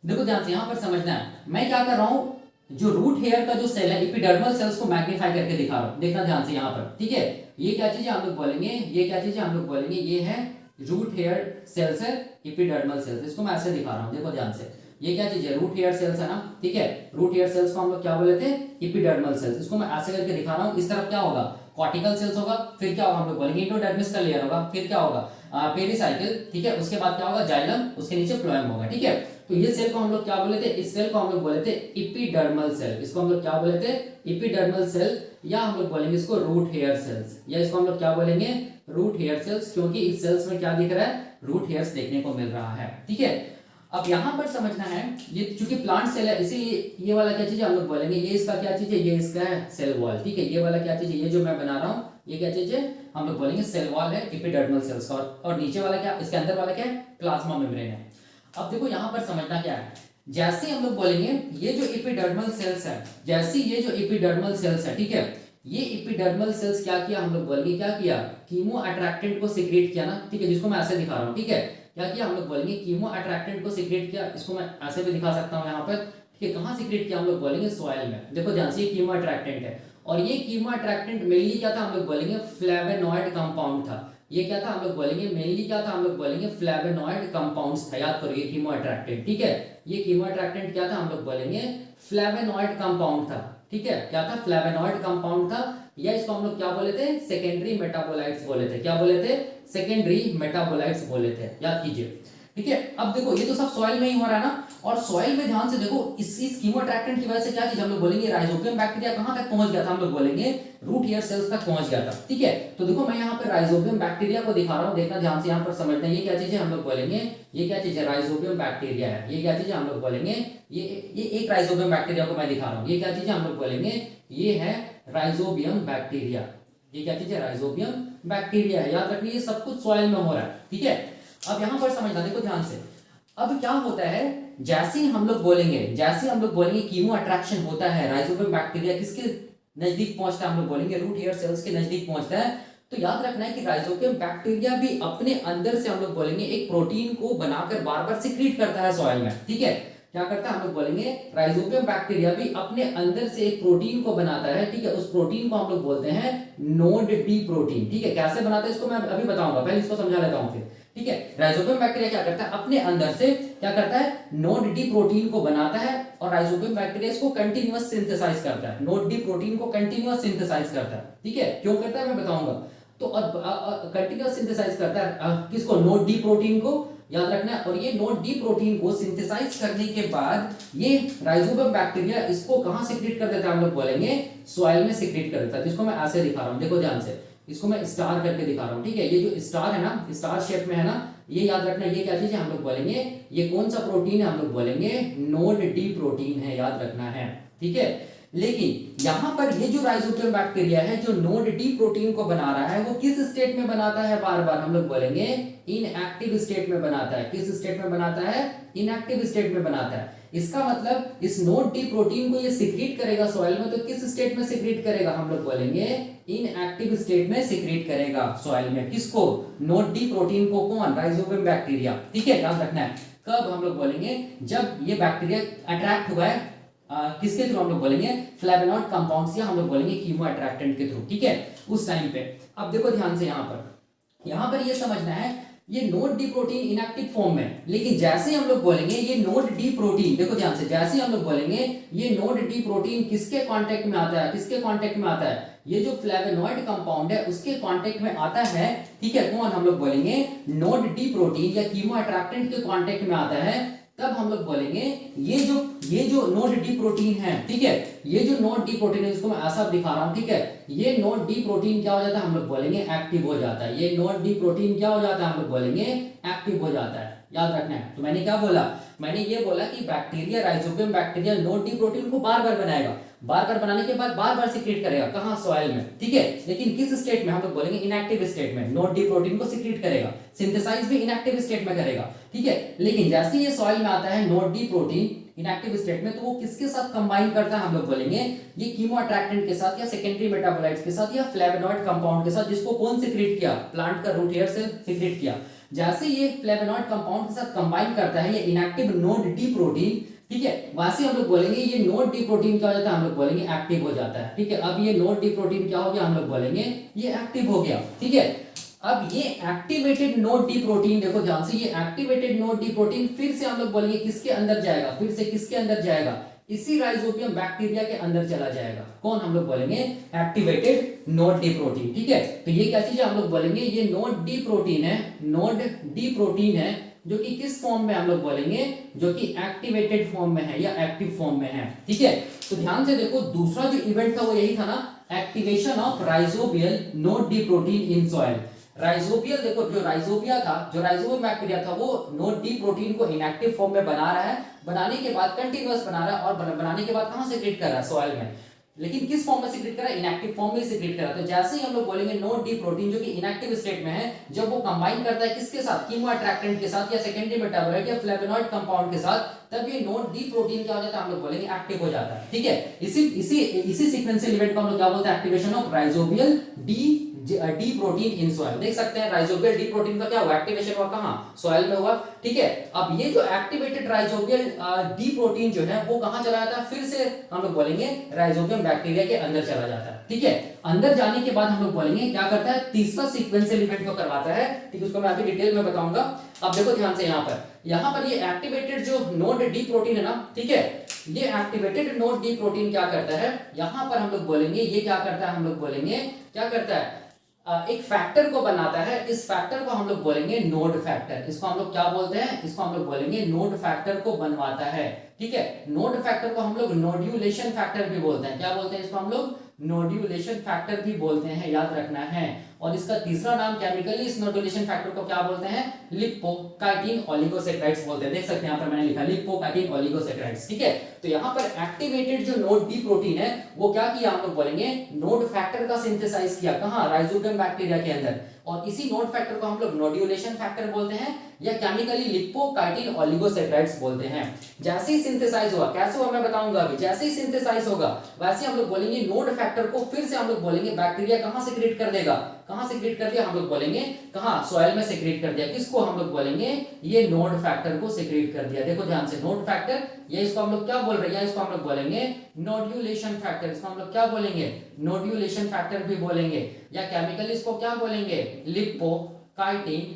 देखो ध्यान से यहां पर समझना है, मैं क्या कर रहा हूं, जो रूट हेयर का जो सेल है, एपिडर्मल सेल्स को मैग्नीफाई करके दिखा रहा हूं, देखना ध्यान से यहां पर, ठीक है। ये क्या चीज है हम लोग बोलेंगे, ये क्या चीज है हम लोग बोलेंगे, ये है रूट हेयर सेल्स है, एपिडर्मल सेल्स, इसको मैं ऐसे दिखा रहा हूं, देखो ध्यान से, ये क्या चीज है, रूट हेयर सेल्स है ना, ठीक है। रूट हेयर सेल्स को हम लोग क्या बोले थे, एपिडर्मल सेल्स, इसको मैं ऐसे करके दिखा रहा हूं। इस तरफ क्या होगा, कॉर्टिकल सेल्स होगा, फिर क्या होगा, हम लोग बोलेंगे एंडोडर्मिस का लेयर होगा, फिर क्या होगा, पेरिसाइकिल, ठीक है। उसके बाद क्या होगा, जाइलम, उसके नीचे फ्लोएम होगा, ठीक है। तो ये सेल को हम लोग क्या बोले थे, इस सेल को हम लोग बोले थे एपिडर्मल सेल, इसको हम लोग क्या बोले थे, एपिडर्मल सेल, या हम लोग बोलेंगे इसको रूट हेयर सेल्स, या इसको हम लोग क्या बोलेंगे, रूट हेयर सेल्स, क्योंकि इस सेल्स में क्या दिख रहा है, रूट हेयर्स देखने को मिल रहा है, ठीक है। अब यहां पर समझना है, ये चूंकि प्लांट सेल है, इसीलिए ये वाला क्या चीज है, हम लोग बोलेंगे ये इसका क्या चीज है, ये इसका है सेल वॉल, ठीक है। ये वाला क्या चीज है, ये जो मैं बना रहा हूं, ये क्या चीज है, हम लोग बोलेंगे सेल वॉल है एपिडर्मल सेल्स का। और नीचे वाला क्या, इसके अंदर वाला क्या है, प्लाज्मा मेम्ब्रेन है। अब देखो यहां पर समझना क्या है, जैसे हम लोग बोलेंगे ये जो एपिडर्मल सेल्स है, जैसे ये जो एपिडर्मल सेल्स है, ठीक है, ये एपिडर्मल सेल्स क्या किया, हम लोग बोलेंगे क्या किया, कीमो अट्रैक्टेंट को सीक्रेट किया ना, ठीक है, जिसको मैं ऐसे दिखा रहा हूं, ठीक है। क्या किया, हम लोग बोलेंगे कीमो अट्रैक्टेंट को सीक्रेट किया, इसको मैं ऐसे भी दिखा सकता हूं यहाँ पर, ठीक है। कहां सीक्रेट किया, हम लोग बोलेंगे सॉइल में। देखो ध्यान से, ये कीमो अट्रैक्टेंट है, और ये कीमो अट्रैक्टेंट मेनली क्या था, हम लोग बोलेंगे फ्लेवेनॉइड कंपाउंड था। ये क्या था, हम लोग बोलेंगे मेनली क्या था, हम लोग बोलेंगे फ्लेवेनॉइड कंपाउंड्स था, याद करो, ये कीमो अट्रैक्टेंट, ठीक है। ये कीमो अट्रैक्टेंट क्या था, हम लोग बोलेंगे फ्लेवेनॉइड कंपाउंड था, ठीक है। क्या था, फ्लेवेनॉइड कंपाउंड था, या इसको हम लोग क्या बोले थे, सेकेंडरी मेटाबोलाइट्स बोले थे, क्या बोले थे, सेकेंडरी मेटाबोलाइट्स बोले थे, याद कीजिए, ठीक है। अब देखो ये तो सब सॉइल में ही हो रहा है ना, और सॉइल में ध्यान से देखो, इस कीमो अट्रैक्टेंट की वजह से क्या चीज हम लोग बोलेंगे, राइजोबियम बैक्टीरिया कहां तक पहुंच गया था, हम लोग बोलेंगे रूट हेयर सेल्स तक पहुंच गया था, ठीक है। तो देखो मैं यहाँ पे राइजोबियम बैक्टीरिया को दिखा रहा हूँ, देखना ध्यान से, यहाँ पर समझना ये क्या चीज है, हम लोग बोलेंगे ये क्या चीज है, राइजोबियम बैक्टीरिया है। ये क्या चीज है, हम लोग बोलेंगे ये एक राइजोबियम बैक्टीरिया को मैं दिखा रहा हूँ, ये क्या चीज है, हम लोग बोलेंगे ये है राइजोबियम बैक्टीरिया। ये क्या चीज है, राइजोबियम बैक्टीरिया है, याद रखिए, ये सब कुछ सॉइल में हो रहा है, ठीक है। अब यहाँ पर समझना, देखो ध्यान से, अब क्या होता है, जैसे हम लोग बोलेंगे कीमो अट्रैक्शन होता है, राइजोबियम बैक्टीरिया किसके नजदीक पहुंचता है, हम लोग बोलेंगे रूट हेयर सेल्स के नजदीक पहुंचता है। तो याद रखना है कि राइजोबियम बैक्टीरिया भी अपने अंदर से हम लोग बोलेंगे एक प्रोटीन को बनाकर बार बार सिक्रीट करता है सॉइल में, ठीक है। क्या करता है, हम लोग बोलेंगे राइजोबियम बैक्टीरिया भी अपने अंदर से एक प्रोटीन को बनाता है, ठीक है। उस प्रोटीन को हम लोग बोलते हैं नोड डी प्रोटीन, ठीक है। कैसे बनाता है इसको मैं अभी बताऊंगा, पहले इसको समझा लेता हूं फिर, ठीक है। राइजोबियम बैक्टीरिया क्या करता है, अपने अंदर से क्या करता है, नोड डी प्रोटीन को बनाता है, और राइजोबियम बैक्टीरिया इसको कंटीन्यूअस सिंथेसाइज करता है, नोड डी प्रोटीन को कंटीन्यूअस सिंथेसाइज करता है, ठीक है। क्यों करता है मैं बताऊंगा। तो कंटीन्यूअस सिंथेसाइज करता है किसको, नोड डी प्रोटीन को, याद रखना है। और ये नोड डी प्रोटीन को सिंथेसाइज करने के बाद ये राइजोबियम बैक्टीरिया इसको कहां सिक्रीट कर देता है, हम लोग बोलेंगे सॉइल में सिक्रीट कर देता है, जिसको मैं ऐसे दिखा रहा हूं, देखो ध्यान से, इसको मैं स्टार करके दिखा रहा हूं, ठीक है। ये जो स्टार है ना, स्टार शेप में है ना, ये याद रखना, ये क्या चीज है हम लोग बोलेंगे, ये कौन सा प्रोटीन है हम लोग बोलेंगे नोड डी प्रोटीन है, याद रखना है, ठीक है। लेकिन यहां पर ये जो राइजोबियम बैक्टीरिया है जो नोड डी प्रोटीन को बना रहा है वो किस स्टेट में बनाता है, बार बार हम लोग बोलेंगे इनएक्टिव स्टेट में बनाता है। किस स्टेट में बनाता है, इनएक्टिव स्टेट में बनाता है। इसका मतलब इस नोड डी प्रोटीन को ये सिक्रीट करेगा सॉइल में, तो किस स्टेट में सिक्रीट करेगा, हम लोग बोलेंगे इनएक्टिव स्टेट में सिक्रीट करेगा सॉइल में। किसको, नोड डी प्रोटीन को, कौन, राइजोबियम बैक्टीरिया, ठीक है, याद रखना है। कब हम लोग बोलेंगे, जब ये बैक्टीरिया अट्रैक्ट हुआ है किसके थ्रू, हम लोग बोलेंगे फ्लेवोनॉइड कंपाउंड्स या हम लोग बोलेंगे कीमो अट्रैक्टेंट के थ्रू, ठीक है, उस टाइम पे। अब देखो ध्यान से यहां पर ये समझना है ये node D protein inactive form में, लेकिन जैसे ही हम लोग बोलेंगे ये नोड डी प्रोटीन, देखो ध्यान से, जैसे ही हम लोग बोलेंगे ये नोड डी प्रोटीन किसके कांटेक्ट में आता है, किसके कांटेक्ट में आता है, ये जो फ्लेवोनॉइड कंपाउंड है उसके कांटेक्ट में आता है, ठीक है, कौन, हम लोग बोलेंगे नोड डी प्रोटीन या कीमो अट्रैक्टेंट के कांटेक्ट में आता है, तब हम लोग बोलेंगे ये जो नोड डी प्रोटीन है, ठीक है, ये जो नोड डी प्रोटीन है इसको मैं ऐसा दिखा रहा हूं, ठीक है, ये नोड डी प्रोटीन क्या हो जाता है, हम लोग बोलेंगे एक्टिव हो जाता है। ये नोड डी प्रोटीन क्या हो जाता है, हम लोग बोलेंगे एक्टिव हो जाता है, याद रखना है। तो मैंने क्या बोला, मैंने ये बोला कि bacteria, rhizobium bacteria node D protein को बार बार बनाएगा, बार बार बनाने के बाद बार बार सिक्रीट करेगा, कहां, सॉइल में, ठीक है, लेकिन किस स्टेट में, हम लोग बोलेंगे इनएक्टिव स्टेट में। नोड डी प्रोटीन को सिक्रीट करेगा, सिंथेसाइज भी इनएक्टिव स्टेट में करेगा, ठीक है, लेकिन जैसे ये सॉइल में आता है node D protein inactive state में, तो वो किसके साथ कंबाइन करता है, हम लोग बोलेंगे ये कीमो अट्रैक्टेंट के साथ या सेकेंडरी मेटाबोलाइट्स के साथ या फ्लेवोनॉइड कंपाउंड के साथ, जिसको कौन सिक्रीट किया, प्लांट का रूट हेयर से सिक्रीट किया। जैसे ये फ्लेवोनॉइड कंपाउंड के साथ कंबाइन करता है ये इनएक्टिव नोड डी प्रोटीन, ठीक है, वैसे हम लोग बोलेंगे ये नोड डी प्रोटीन क्या हो जाता है, हम लोग बोलेंगे एक्टिव हो जाता है, ठीक है। अब ये नोड डी प्रोटीन क्या हो गया, हम लोग बोलेंगे ये एक्टिव हो गया, ठीक है। अब ये एक्टिवेटेड नोड डी प्रोटीन, देखो ध्यान से, ये एक्टिवेटेड नोड डी प्रोटीन फिर से हम लोग बोलेंगे किसके अंदर जाएगा, फिर से किसके अंदर जाएगा, इसी राइजोबियम बैक्टीरिया के अंदर चला जाएगा, कौन, हम लोग बोलेंगे एक्टिवेटेड नोड डी प्रोटीन, ठीक है। तो ये क्या चीज है, हम लोग बोलेंगे ये नोड डी प्रोटीन है, नोड डी प्रोटीन है, जो कि किस फॉर्म में, हम लोग बोलेंगे जो कि एक्टिवेटेड फॉर्म में है या एक्टिव फॉर्म में है, ठीक है। तो ध्यान से देखो, दूसरा जो इवेंट था वो यही था ना, activation of rhizobial nod D protein in soil. Rhizobial, देखो जो राइजोबिया था, जो राइजोबियम बैक्टीरिया था, वो नोड डी प्रोटीन को इनएक्टिव फॉर्म में बना रहा है, बनाने के बाद कंटीन्यूअस बना रहा है, और बनाने के बाद कहां सिक्रीट कर रहा है, सॉइल में, लेकिन किस फॉर्म में सिक्रीट कर रहा है, इनएक्टिव फॉर्म में सिक्रीट कर रहा है। तो जैसे ही हम लोग बोलेंगे नोड डी प्रोटीन जो कि इनएक्टिव स्टेट में है, जब वो कंबाइन करता है किसके साथ, कीमो अट्रैक्टेंट के साथ या सेकेंडरी मेटाबोलाइट या फ्लेवोनॉइड कंपाउंड के साथ, तब ये नोड डी प्रोटीन क्या हो जाता है, हम लोग बोलेंगे एक्टिव हो जाता है, ठीक है। इसी सीक्वेंशियल इवेंट को हम लोग क्या बोलते हैं, activation of rhizobial D protein in soil. देख सकते हैं राइजोबियल डी प्रोटीन का क्या हुआ, एक्टिवेशन हुआ कहां, सॉइल में हुआ, ठीक है। अब ये जो एक्टिवेटेड राइजोबियल डी प्रोटीन जो है वो कहां चला जाता है, फिर से हम लोग बोलेंगे राइजोबियम बैक्टीरिया के अंदर चला जाता है, ठीक है। अंदर जाने के बाद हम लोग बोलेंगे क्या करता है, तीसरा सीक्वेंशियल इवेंट को करवाता है, ठीक है, उसको मैं अभी डिटेल में बताऊंगा। अब देखो ध्यान से, यहां पर ये एक्टिवेटेड जो नोड डी प्रोटीन है ना, ठीक है, ये एक्टिवेटेड नोड डी प्रोटीन क्या करता है, यहां पर हम लोग बोलेंगे ये क्या करता है, हम लोग बोलेंगे क्या करता है, एक फैक्टर को बनाता है। इस फैक्टर को हम लोग बोलेंगे नोड फैक्टर। इसको हम लोग क्या बोलते हैं, इसको हम लोग बोलेंगे नोड फैक्टर को बनवाता है, ठीक है। नोड फैक्टर को हम लोग नोड्यूलेशन फैक्टर भी बोलते हैं। क्या बोलते हैं इसको, हम लोग नोड्यूलेशन फैक्टर भी बोलते हैं, याद रखना है। और इसका तीसरा नाम केमिकली इस नोड्यूलेशन फैक्टर को क्या बोलते हैं, लिपोकाइटिन ओलिगोसैकेराइड्स बोलते हैं। देख सकते हैं यहाँ पर मैंने लिखा लिपोकाइटिन ओलिगोसैकेराइड्स, ठीक है। तो यहाँ पर एक्टिवेटेड जो नोड डी प्रोटीन है वो क्या किया, हम लोग बोलेंगे नोड फैक्टर का सिंथेसाइज किया, कहां, राइजोबियम बैक्टीरिया के अंदर। और इसी नोड फैक्टर को हम लोग नोड्यूलेशन फैक्टर बोलते हैं या केमिकली लिपोकाइटिन ओलिगोसैकेराइड्स बोलते हैं। जैसे ही सिंथेसाइज हुआ, कैसे हुआ मैं बताऊंगा अभी, जैसे ही सिंथेसाइज होगा वैसे हम लोग बोलेंगे नोड फैक्टर को फिर से हम लोग बोलेंगे बैक्टीरिया कहां सिक्रीट कर देगा, कहां सिक्रीट कर दिया, हम लोग बोलेंगे कहां, सॉइल में सिक्रीट कर दिया। किसको, हम लोग बोलेंगे ये नोड फैक्टर को सिक्रीट कर दिया। देखो ध्यान से, नोड फैक्टर, ये इसको हम लोग क्या बोल रहे हैं, इसको हम लोग बोलेंगे नोड्यूलेशन फैक्टर। इसको हम लोग क्या बोलेंगे, नोड्यूलेशन फैक्टर भी बोलेंगे, या केमिकली इसको क्या बोलेंगे, लिपोकाइटिन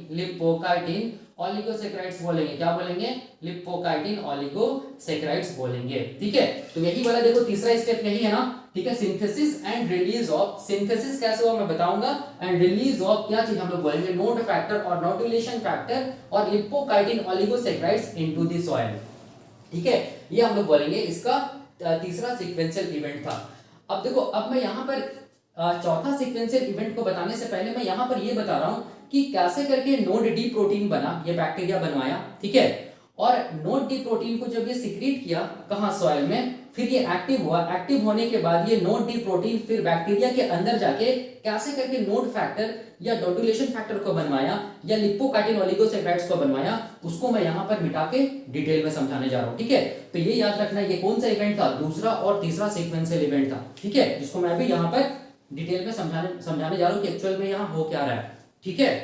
ओलिगोसैकेराइड्स बोलेंगे। क्या बोलेंगे, लिपोकाइटिन ओलिगोसैकेराइड्स बोलेंगे, ठीक है। तो यही वाला देखो तीसरा स्टेप यही है ना, ठीक है। Synthesis and release of, synthesis कैसे हुआ मैं बताऊंगा, एंड रिलीज ऑफ क्या चीज हम लोग बोलेंगे, नोड फैक्टर और नोड्यूलेशन फैक्टर और लिपोकाइटिन ओलिगोसैकेराइड्स इनटू द सॉइल, ठीक है। ये हम लोग बोलेंगे इसका तीसरा सीक्वेंशियल इवेंट था। अब देखो, अब मैं यहाँ पर चौथा सीक्वेंशियल इवेंट को बताने से पहले मैं यहाँ पर ये बता रहा हूँ कि कैसे करके नोड डी प्रोटीन बना, ये बैक्टीरिया बनवाया, ठीक है। और नोड डी प्रोटीन को जब ये सिक्रीट किया कहाँ, सॉइल में, फिर ये एक्टिव हुआ, एक्टिव होने के बाद ये नोड डी प्रोटीन फिर बैक्टीरिया के अंदर जाके कैसे करके नोड फैक्टर या नोडुलेशन फैक्टर को बनवाया या लिपोकार्टिन ओलिगोसैकेराइड्स को बनवाया, उसको मैं यहाँ पर मिटा के डिटेल में समझाने जा रहा हूँ, ठीक है। तो ये याद रखना, ये कौन सा इवेंट था, दूसरा और तीसरा सीक्वेंशियल इवेंट था, ठीक है, जिसको मैं अभी यहाँ पर डिटेल में समझाने जा रहा हूँ कि एक्चुअल में यहाँ हो क्या रहा है, ठीक है।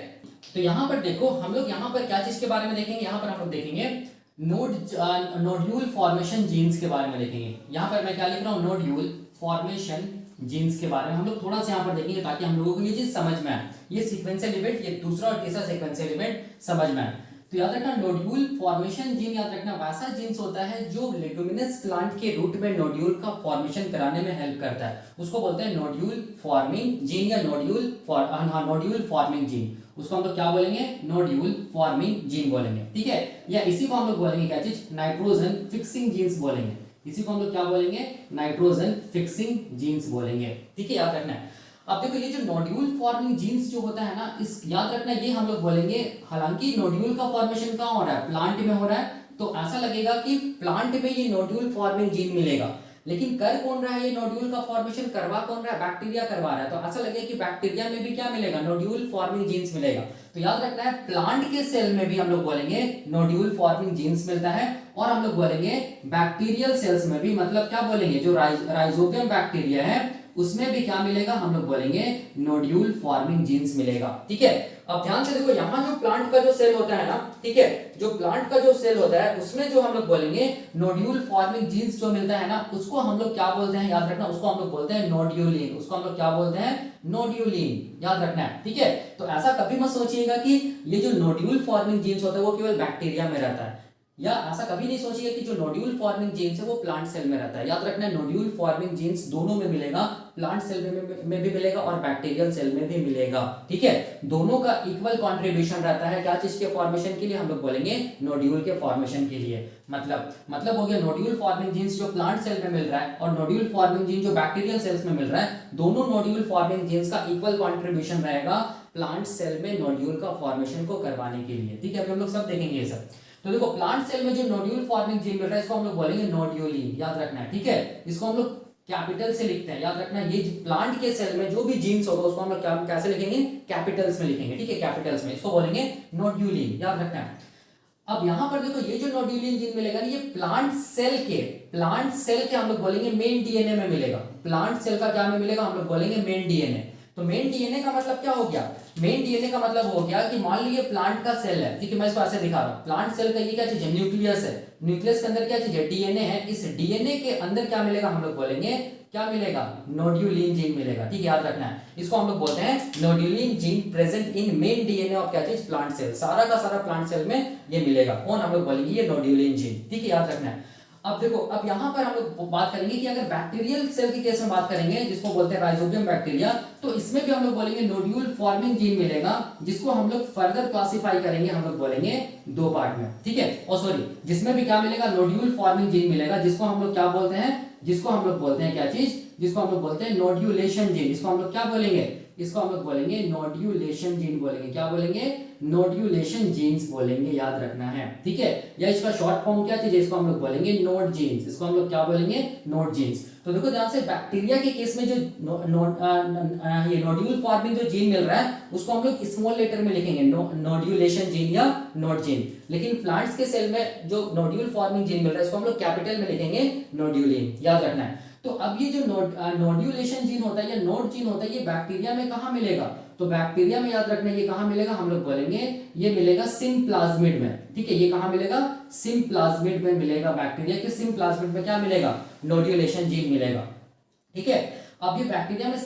तो यहाँ पर देखो, हम लोग यहाँ पर क्या चीज के बारे में देखेंगे, यहाँ पर हम लोग देखेंगे नोड्यूल फॉर्मेशन जीन्स के बारे में देखेंगे। यहाँ पर मैं क्या लिख रहा हूँ, नोड्यूल फॉर्मेशन जीन्स के बारे में हम लोग थोड़ा सा यहाँ पर देखेंगे ताकि हम लोगों को ये चीज समझ में आए, ये सीक्वेंशियल इवेंट, ये दूसरा और तीसरा सीक्वेंशियल इवेंट समझ में आए। तो याद रखना, नोड्यूल फॉर्मेशन जीन याद रखना वैसा जीन्स होता है जो लेगुमिनस प्लांट के रूट में नोड्यूल का फॉर्मेशन कराने में हेल्प करता है, उसको बोलते हैं नोड्यूल फॉर्मिंग जीन या नोड्यूल फॉर्मिंग जीन, उसको हम लोग क्या बोलेंगे, नोड्यूल फॉर्मिंग जीन बोलेंगे, ठीक है। या इसी को हम लोग बोलेंगे क्या चीज, नाइट्रोजन फिक्सिंग जीन्स बोलेंगे, इसी को हम लोग क्या बोलेंगे, नाइट्रोजन फिक्सिंग जीन्स बोलेंगे, ठीक है, याद रखना है। अब देखो ये जो नोड्यूल फॉर्मिंग जीन्स जो होता है ना, इस याद रखना ये हम लोग बोलेंगे, हालांकि नोड्यूल का फॉर्मेशन कहाँ हो रहा है, प्लांट में हो रहा है, तो ऐसा लगेगा कि प्लांट में ये नोड्यूल फॉर्मिंग जीन मिलेगा, लेकिन कर कौन रहा है ये नोड्यूल का फॉर्मेशन, करवा कौन रहा है, बैक्टीरिया करवा रहा है, तो ऐसा लगेगा कि बैक्टीरिया में भी क्या मिलेगा, नोड्यूल फॉर्मिंग जीन्स मिलेगा। तो याद रखना है, प्लांट के सेल में भी हम लोग बोलेंगे नोड्यूल फॉर्मिंग जीन्स मिलता है, और हम लोग बोलेंगे बैक्टीरियल सेल्स में भी, मतलब क्या बोलेंगे, जो राइजोबियम बैक्टीरिया है उसमें भी क्या मिलेगा, हम लोग बोलेंगे नोड्यूल फॉर्मिंग जीन्स मिलेगा, ठीक है। अब ध्यान से देखो, यहाँ जो प्लांट का जो सेल होता है ना, ठीक है, जो प्लांट का जो सेल होता है उसमें जो हम लोग बोलेंगे नोड्यूल फॉर्मिंग जीन्स जो मिलता है ना, उसको हम लोग क्या बोलते हैं, याद रखना, उसको हम लोग बोलते हैं नोड्यूलिन, उसको हम लोग क्या बोलते हैं, नोड्यूलिन, याद रखना है, ठीक है। तो ऐसा कभी मत सोचिएगा कि ये जो नोड्यूल फॉर्मिंग जीन्स होता है वो केवल बैक्टीरिया में रहता है, या ऐसा कभी नहीं सोचिएगा कि जो नोड्यूल फॉर्मिंग जीन्स है वो प्लांट सेल में रहता है। याद रखना है, नोड्यूल फॉर्मिंग जीन्स दोनों में मिलेगा, प्लांट सेल में भी मिलेगा और बैक्टीरियल सेल में भी मिलेगा, ठीक है। दोनों का इक्वल कंट्रीब्यूशन रहता है, क्या चीज के फॉर्मेशन के लिए, हम लोग बोलेंगे नोड्यूल के फॉर्मेशन के लिए। मतलब हो गया, नोड्यूल फॉर्मिंग जीन्स जो प्लांट सेल में मिल रहा है और नोड्यूल फॉर्मिंग जीन जो बैक्टीरियल सेल्स में मिल रहा है, दोनों नोड्यूल फॉर्मिंग जीन्स का इक्वल कंट्रीब्यूशन रहेगा प्लांट सेल में नोड्यूल का फॉर्मेशन को करवाने के लिए, ठीक है। अभी हम लोग सब देखेंगे ये सब। तो देखो, प्लांट सेल में जो नोड्यूल फॉर्मिंग जीन मिल रहा है इसको हम लोग बोलेंगे नोड्यूलिन, याद रखना है, ठीक है। इसको हम लोग कैपिटल से लिखते हैं, याद रखना है, ये प्लांट के सेल में जो भी जीन्स होगा उसको हम लोग कैसे लिखेंगे, कैपिटल्स में लिखेंगे, ठीक है, कैपिटल्स में, इसको बोलेंगे नोड्यूलिन, याद रखना है। अब यहां पर देखो, ये जो नोड्यूलिन जीन मिलेगा ना, ये प्लांट सेल के हम लोग बोलेंगे मेन डीएनए में मिलेगा, प्लांट सेल का क्या में मिलेगा, हम लोग बोलेंगे मेन डीएनए। तो मेन डीएनए का मतलब क्या हो गया, मेन डीएनए का मतलब हो गया कि मान लीजिए प्लांट का सेल है, ठीक है, मैं इसको ऐसे दिखा रहा हूं, प्लांट सेल का ये क्या चीज है, न्यूक्लियस है, न्यूक्लियस के अंदर क्या चीज है, डीएनए है, इस डीएनए के अंदर क्या मिलेगा, हम लोग बोलेंगे क्या मिलेगा, नोड्यूलिन जीन मिलेगा, ठीक है, याद रखना है। इसको हम लोग बोलते हैं nodulin gene present in main DNA of क्या चीज, प्लांट सेल, सारा का सारा प्लांट सेल में ये मिलेगा, कौन, हम लोग बोलेंगे ये नोड्यूलिन जीन, ठीक है, याद रखना है। अब देखो, अब यहाँ पर हम लोग बात करेंगे कि अगर बैक्टीरियल सेल के केस में बात करेंगे, जिसको बोलते हैं राइजोबियम बैक्टीरिया, तो इसमें भी हम लोग बोलेंगे नोड्यूल फॉर्मिंग जीन मिलेगा, जिसको हम लोग फर्दर क्लासिफाई करेंगे, हम लोग बोलेंगे दो पार्ट में, ठीक है, और सॉरी, जिसमें भी क्या मिलेगा, नोड्यूल फॉर्मिंग जीन मिलेगा, जिसको हम लोग क्या बोलते हैं, जिसको हम लोग बोलते हैं क्या चीज, जिसको हम लोग बोलते हैं नोड्यूलेशन जीन, इसको हम लोग क्या बोलेंगे, इसको हम लोग बोलेंगे नोड्यूलेशन जीन बोलेंगे, क्या बोलेंगे, नोड्यूलेशन जीन्स बोलेंगे, याद रखना है, ठीक है। या इसका शॉर्ट फॉर्म क्या चीज है, इसको हम लोग बोलेंगे नोड जीन्स, इसको हम लोग क्या बोलेंगे, नोड जीन्स। तो देखो ध्यान से, बैक्टीरिया के केस में जो ये नोड्यूल फॉर्मिंग जो जीन मिल रहा है उसको हम लोग स्मॉल लेटर में लिखेंगे, नोड्यूलेशन जीन या नोड जीन, लेकिन प्लांट्स के सेल में जो नोड्यूल फॉर्मिंग जीन मिल रहा है इसको हम लोग कैपिटल में लिखेंगे, नोड्यूलिन, याद रखना है। तो अब ये जो नोड्यूलेशन जीन होता है या नोड जीन होता है, ये बैक्टीरिया में कहाँ मिलेगा, तो बैक्टीरिया में याद रखना ये कहाँ मिलेगा, हम लोग बोलेंगे ये मिलेगा सिम्प्लाज्मिड में, ठीक है, ये कहाँ मिलेगा, सिम्प्लाज्मिड में मिलेगा, बैक्टीरिया के सिम्प्लाज्मिड में क्या मिलेगा, नोड्यूलेशन जीन मिलेगा, ठीक है। अब ये बैक्टीरिया में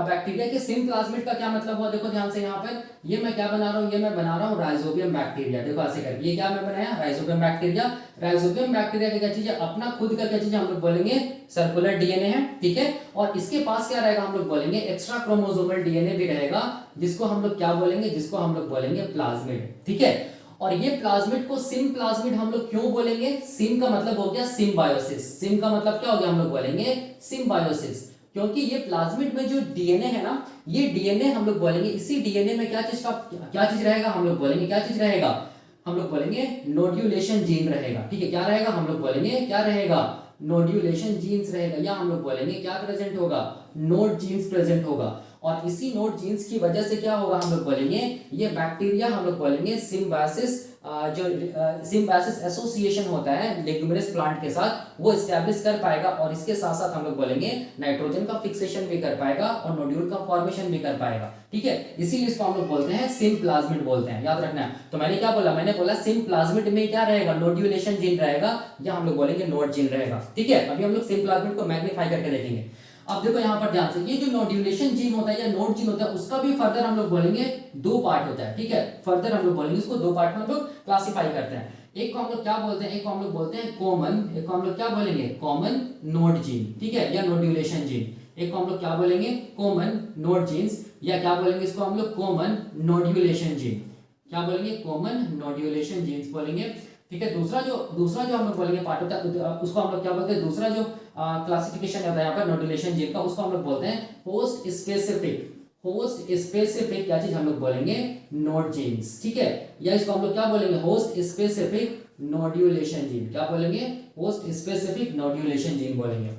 बैक्टीरिया के सिम्प्लाज्मिड का क्या मतलब हुआ, देखो ध्यान से, यहाँ पर ये मैं क्या बना रहा हूँ, ये मैं बना रहा हूँ राइजोबियम बैक्टीरिया, देखो ऐसे करके, ये क्या मैं बनाया, राइजोबियम बैक्टीरिया। राइजोबियम बैक्टीरिया की क्या चीज है, अपना खुद का क्या चीज है, हम लोग बोलेंगे सर्कुलर डीएनए है, ठीक है, और इसके पास क्या रहेगा, हम लोग बोलेंगे एक्स्ट्रा क्रोमोसोमल डीएनए भी रहेगा, जिसको हम लोग क्या बोलेंगे, जिसको हम लोग बोलेंगे प्लाज्मिड, ठीक है। और ये प्लाज्मिड को सिम्प्लाज्मिड हम लोग क्यों बोलेंगे, सिम का मतलब हो गया सिम्बायोसिस, सिम का मतलब क्या हो गया, हम लोग बोलेंगे सिम्बायोसिस। क्योंकि ये प्लाज्मिड में जो डीएनए है ना, ये डीएनए हम लोग बोलेंगे, इसी डीएनए में क्या चीज रहेगा, हम लोग बोलेंगे क्या चीज रहेगा, हम लोग बोलेंगे नोड्यूलेशन जीन रहेगा। ठीक है, क्या रहेगा, हम लोग बोलेंगे क्या रहेगा, नोड्यूलेशन जीन्स रहेगा, या हम लोग बोलेंगे क्या प्रेजेंट होगा, नोड जीन्स प्रेजेंट होगा। और इसी नोड जीन्स की वजह से क्या होगा, हम लोग बोलेंगे ये बैक्टीरिया, हम लोग बोलेंगे सिम्बायोसिस, जो सिम्बायोसिस एसोसिएशन होता है लेग्यूमिनस प्लांट के साथ, वो एस्टैब्लिश कर पाएगा। और इसके साथ साथ हम लोग बोलेंगे नाइट्रोजन का फिक्सेशन भी कर पाएगा और नोड्यूल का फॉर्मेशन भी कर पाएगा। ठीक है, इसीलिए इसको हम लोग बोलते हैं सिम प्लाज्मिड बोलते हैं, याद रखना है। तो मैंने क्या बोला, मैंने बोला सिम प्लाज्मिड में क्या रहेगा, नोड्यूलेशन जीन रहेगा, या हम लोग बोलेंगे नोड जीन रहेगा। ठीक है, अभी हम लोग सिम प्लाज्मिड को मैग्नीफाई करके देखेंगे। अब देखो यहाँ पर ध्यान से, ये जो नोड्यूलेशन जीन होता है या नोड जीन होता है, उसका भी फर्दर हम लोग बोलेंगे दो पार्ट होता है। ठीक है, फर्दर हम लोग बोलेंगे इसको दो पार्ट में हम लोग क्लासिफाई करते हैं। एक को हम लोग क्या बोलते हैं, एक को हम लोग बोलते हैं कॉमन, एक को हम लोग क्या बोलेंगे, कॉमन नोड जीन। ठीक है, या नोड्यूलेशन जीन। एक को हम लोग क्या बोलेंगे, कॉमन नोड जीन्स, या क्या बोलेंगे इसको हम लोग, कॉमन नोड्यूलेशन जीन। क्या बोलेंगे, कॉमन नोड्यूलेशन जीन्स बोलेंगे। ठीक है, दूसरा जो हम लोग बोलेंगे पार्ट होता है, उसको हम लोग क्या बोलते हैं, दूसरा जो क्लासिफिकेशन होता है यहाँ पर नोड्यूलेशन जीन का, उसको हम लोग बोलते हैं होस्ट स्पेसिफिक। होस्ट स्पेसिफिक क्या चीज हम लोग बोलेंगे, नोड जीन्स। ठीक है, या इसको हम लोग क्या बोलेंगे, होस्ट स्पेसिफिक नोड्यूलेशन जीन। क्या बोलेंगे, होस्ट स्पेसिफिक नोड्यूलेशन जीन बोलेंगे।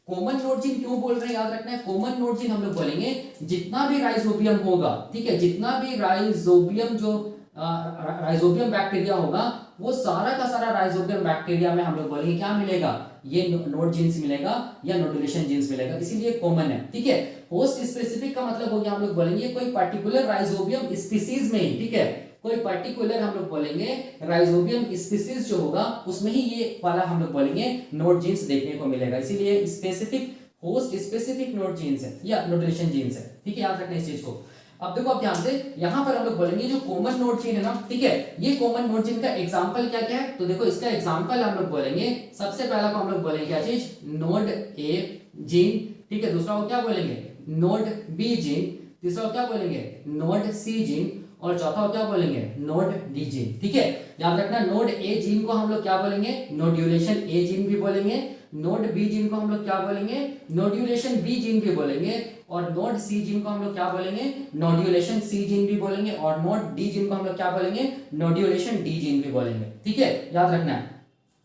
कॉमन नोड जीन क्यों बोल रहे हैं, याद रखना है, कॉमन नोड जीन हम लोग बोलेंगे जितना भी राइजोबियम होगा, ठीक है, जितना भी राइजोबियम जो राइजोबियम बैक्टीरिया होगा, वो सारा का सारा राइजोबियम बैक्टीरिया में हम लोग बोलेंगे क्या मिलेगा, ये नोड जीन्स मिलेगा या नोड्यूलेशन जीन्स मिलेगा, इसीलिए कॉमन है। ठीक है, होस्ट स्पेसिफिक का मतलब हो गया, हम लोग बोलेंगे कोई पर्टिकुलर राइजोबियम स्पीसीज में ही, ठीक है, कोई पर्टिकुलर हम लोग बोलेंगे राइजोबियम स्पीसीज जो होगा उसमें ही ये वाला हम लोग बोलेंगे नोड जीन्स देखने को मिलेगा, इसीलिए specific, host specific nod genes है या नोड्यूलेशन जीन्स है। ठीक है, याद रखना इस चीज को। अब देखो, अब ध्यान से यहाँ पर हम लोग बोलेंगे जो कॉमन नोड जीन है ना, ठीक है, ये कॉमन नोड जीन का एग्जांपल क्या क्या है, तो देखो इसका एग्जांपल हम लोग बोलेंगे, सबसे पहला को हम लोग बोलेंगे क्या चीज, नोड ए जीन। ठीक है, दूसरा को क्या बोलेंगे, नोड बी जीन। तीसरा को क्या बोलेंगे, नोड सी जीन। और चौथा को क्या बोलेंगे, नोड डी जीन। ठीक है, याद रखना, नोड ए जीन को हम लोग क्या बोलेंगे, नोड्यूलेशन ए जीन भी बोलेंगे। नोड बी जीन को हम लोग क्या बोलेंगे, नोड्यूलेशन बी जीन भी बोलेंगे। और नोड सी जीन को हम लोग क्या बोलेंगे, नोड्यूलेशन सी जीन भी बोलेंगे। और नोड डी जीन को हम लोग क्या बोलेंगे, नोड्यूलेशन डी जीन भी बोलेंगे। ठीक है, याद रखना है।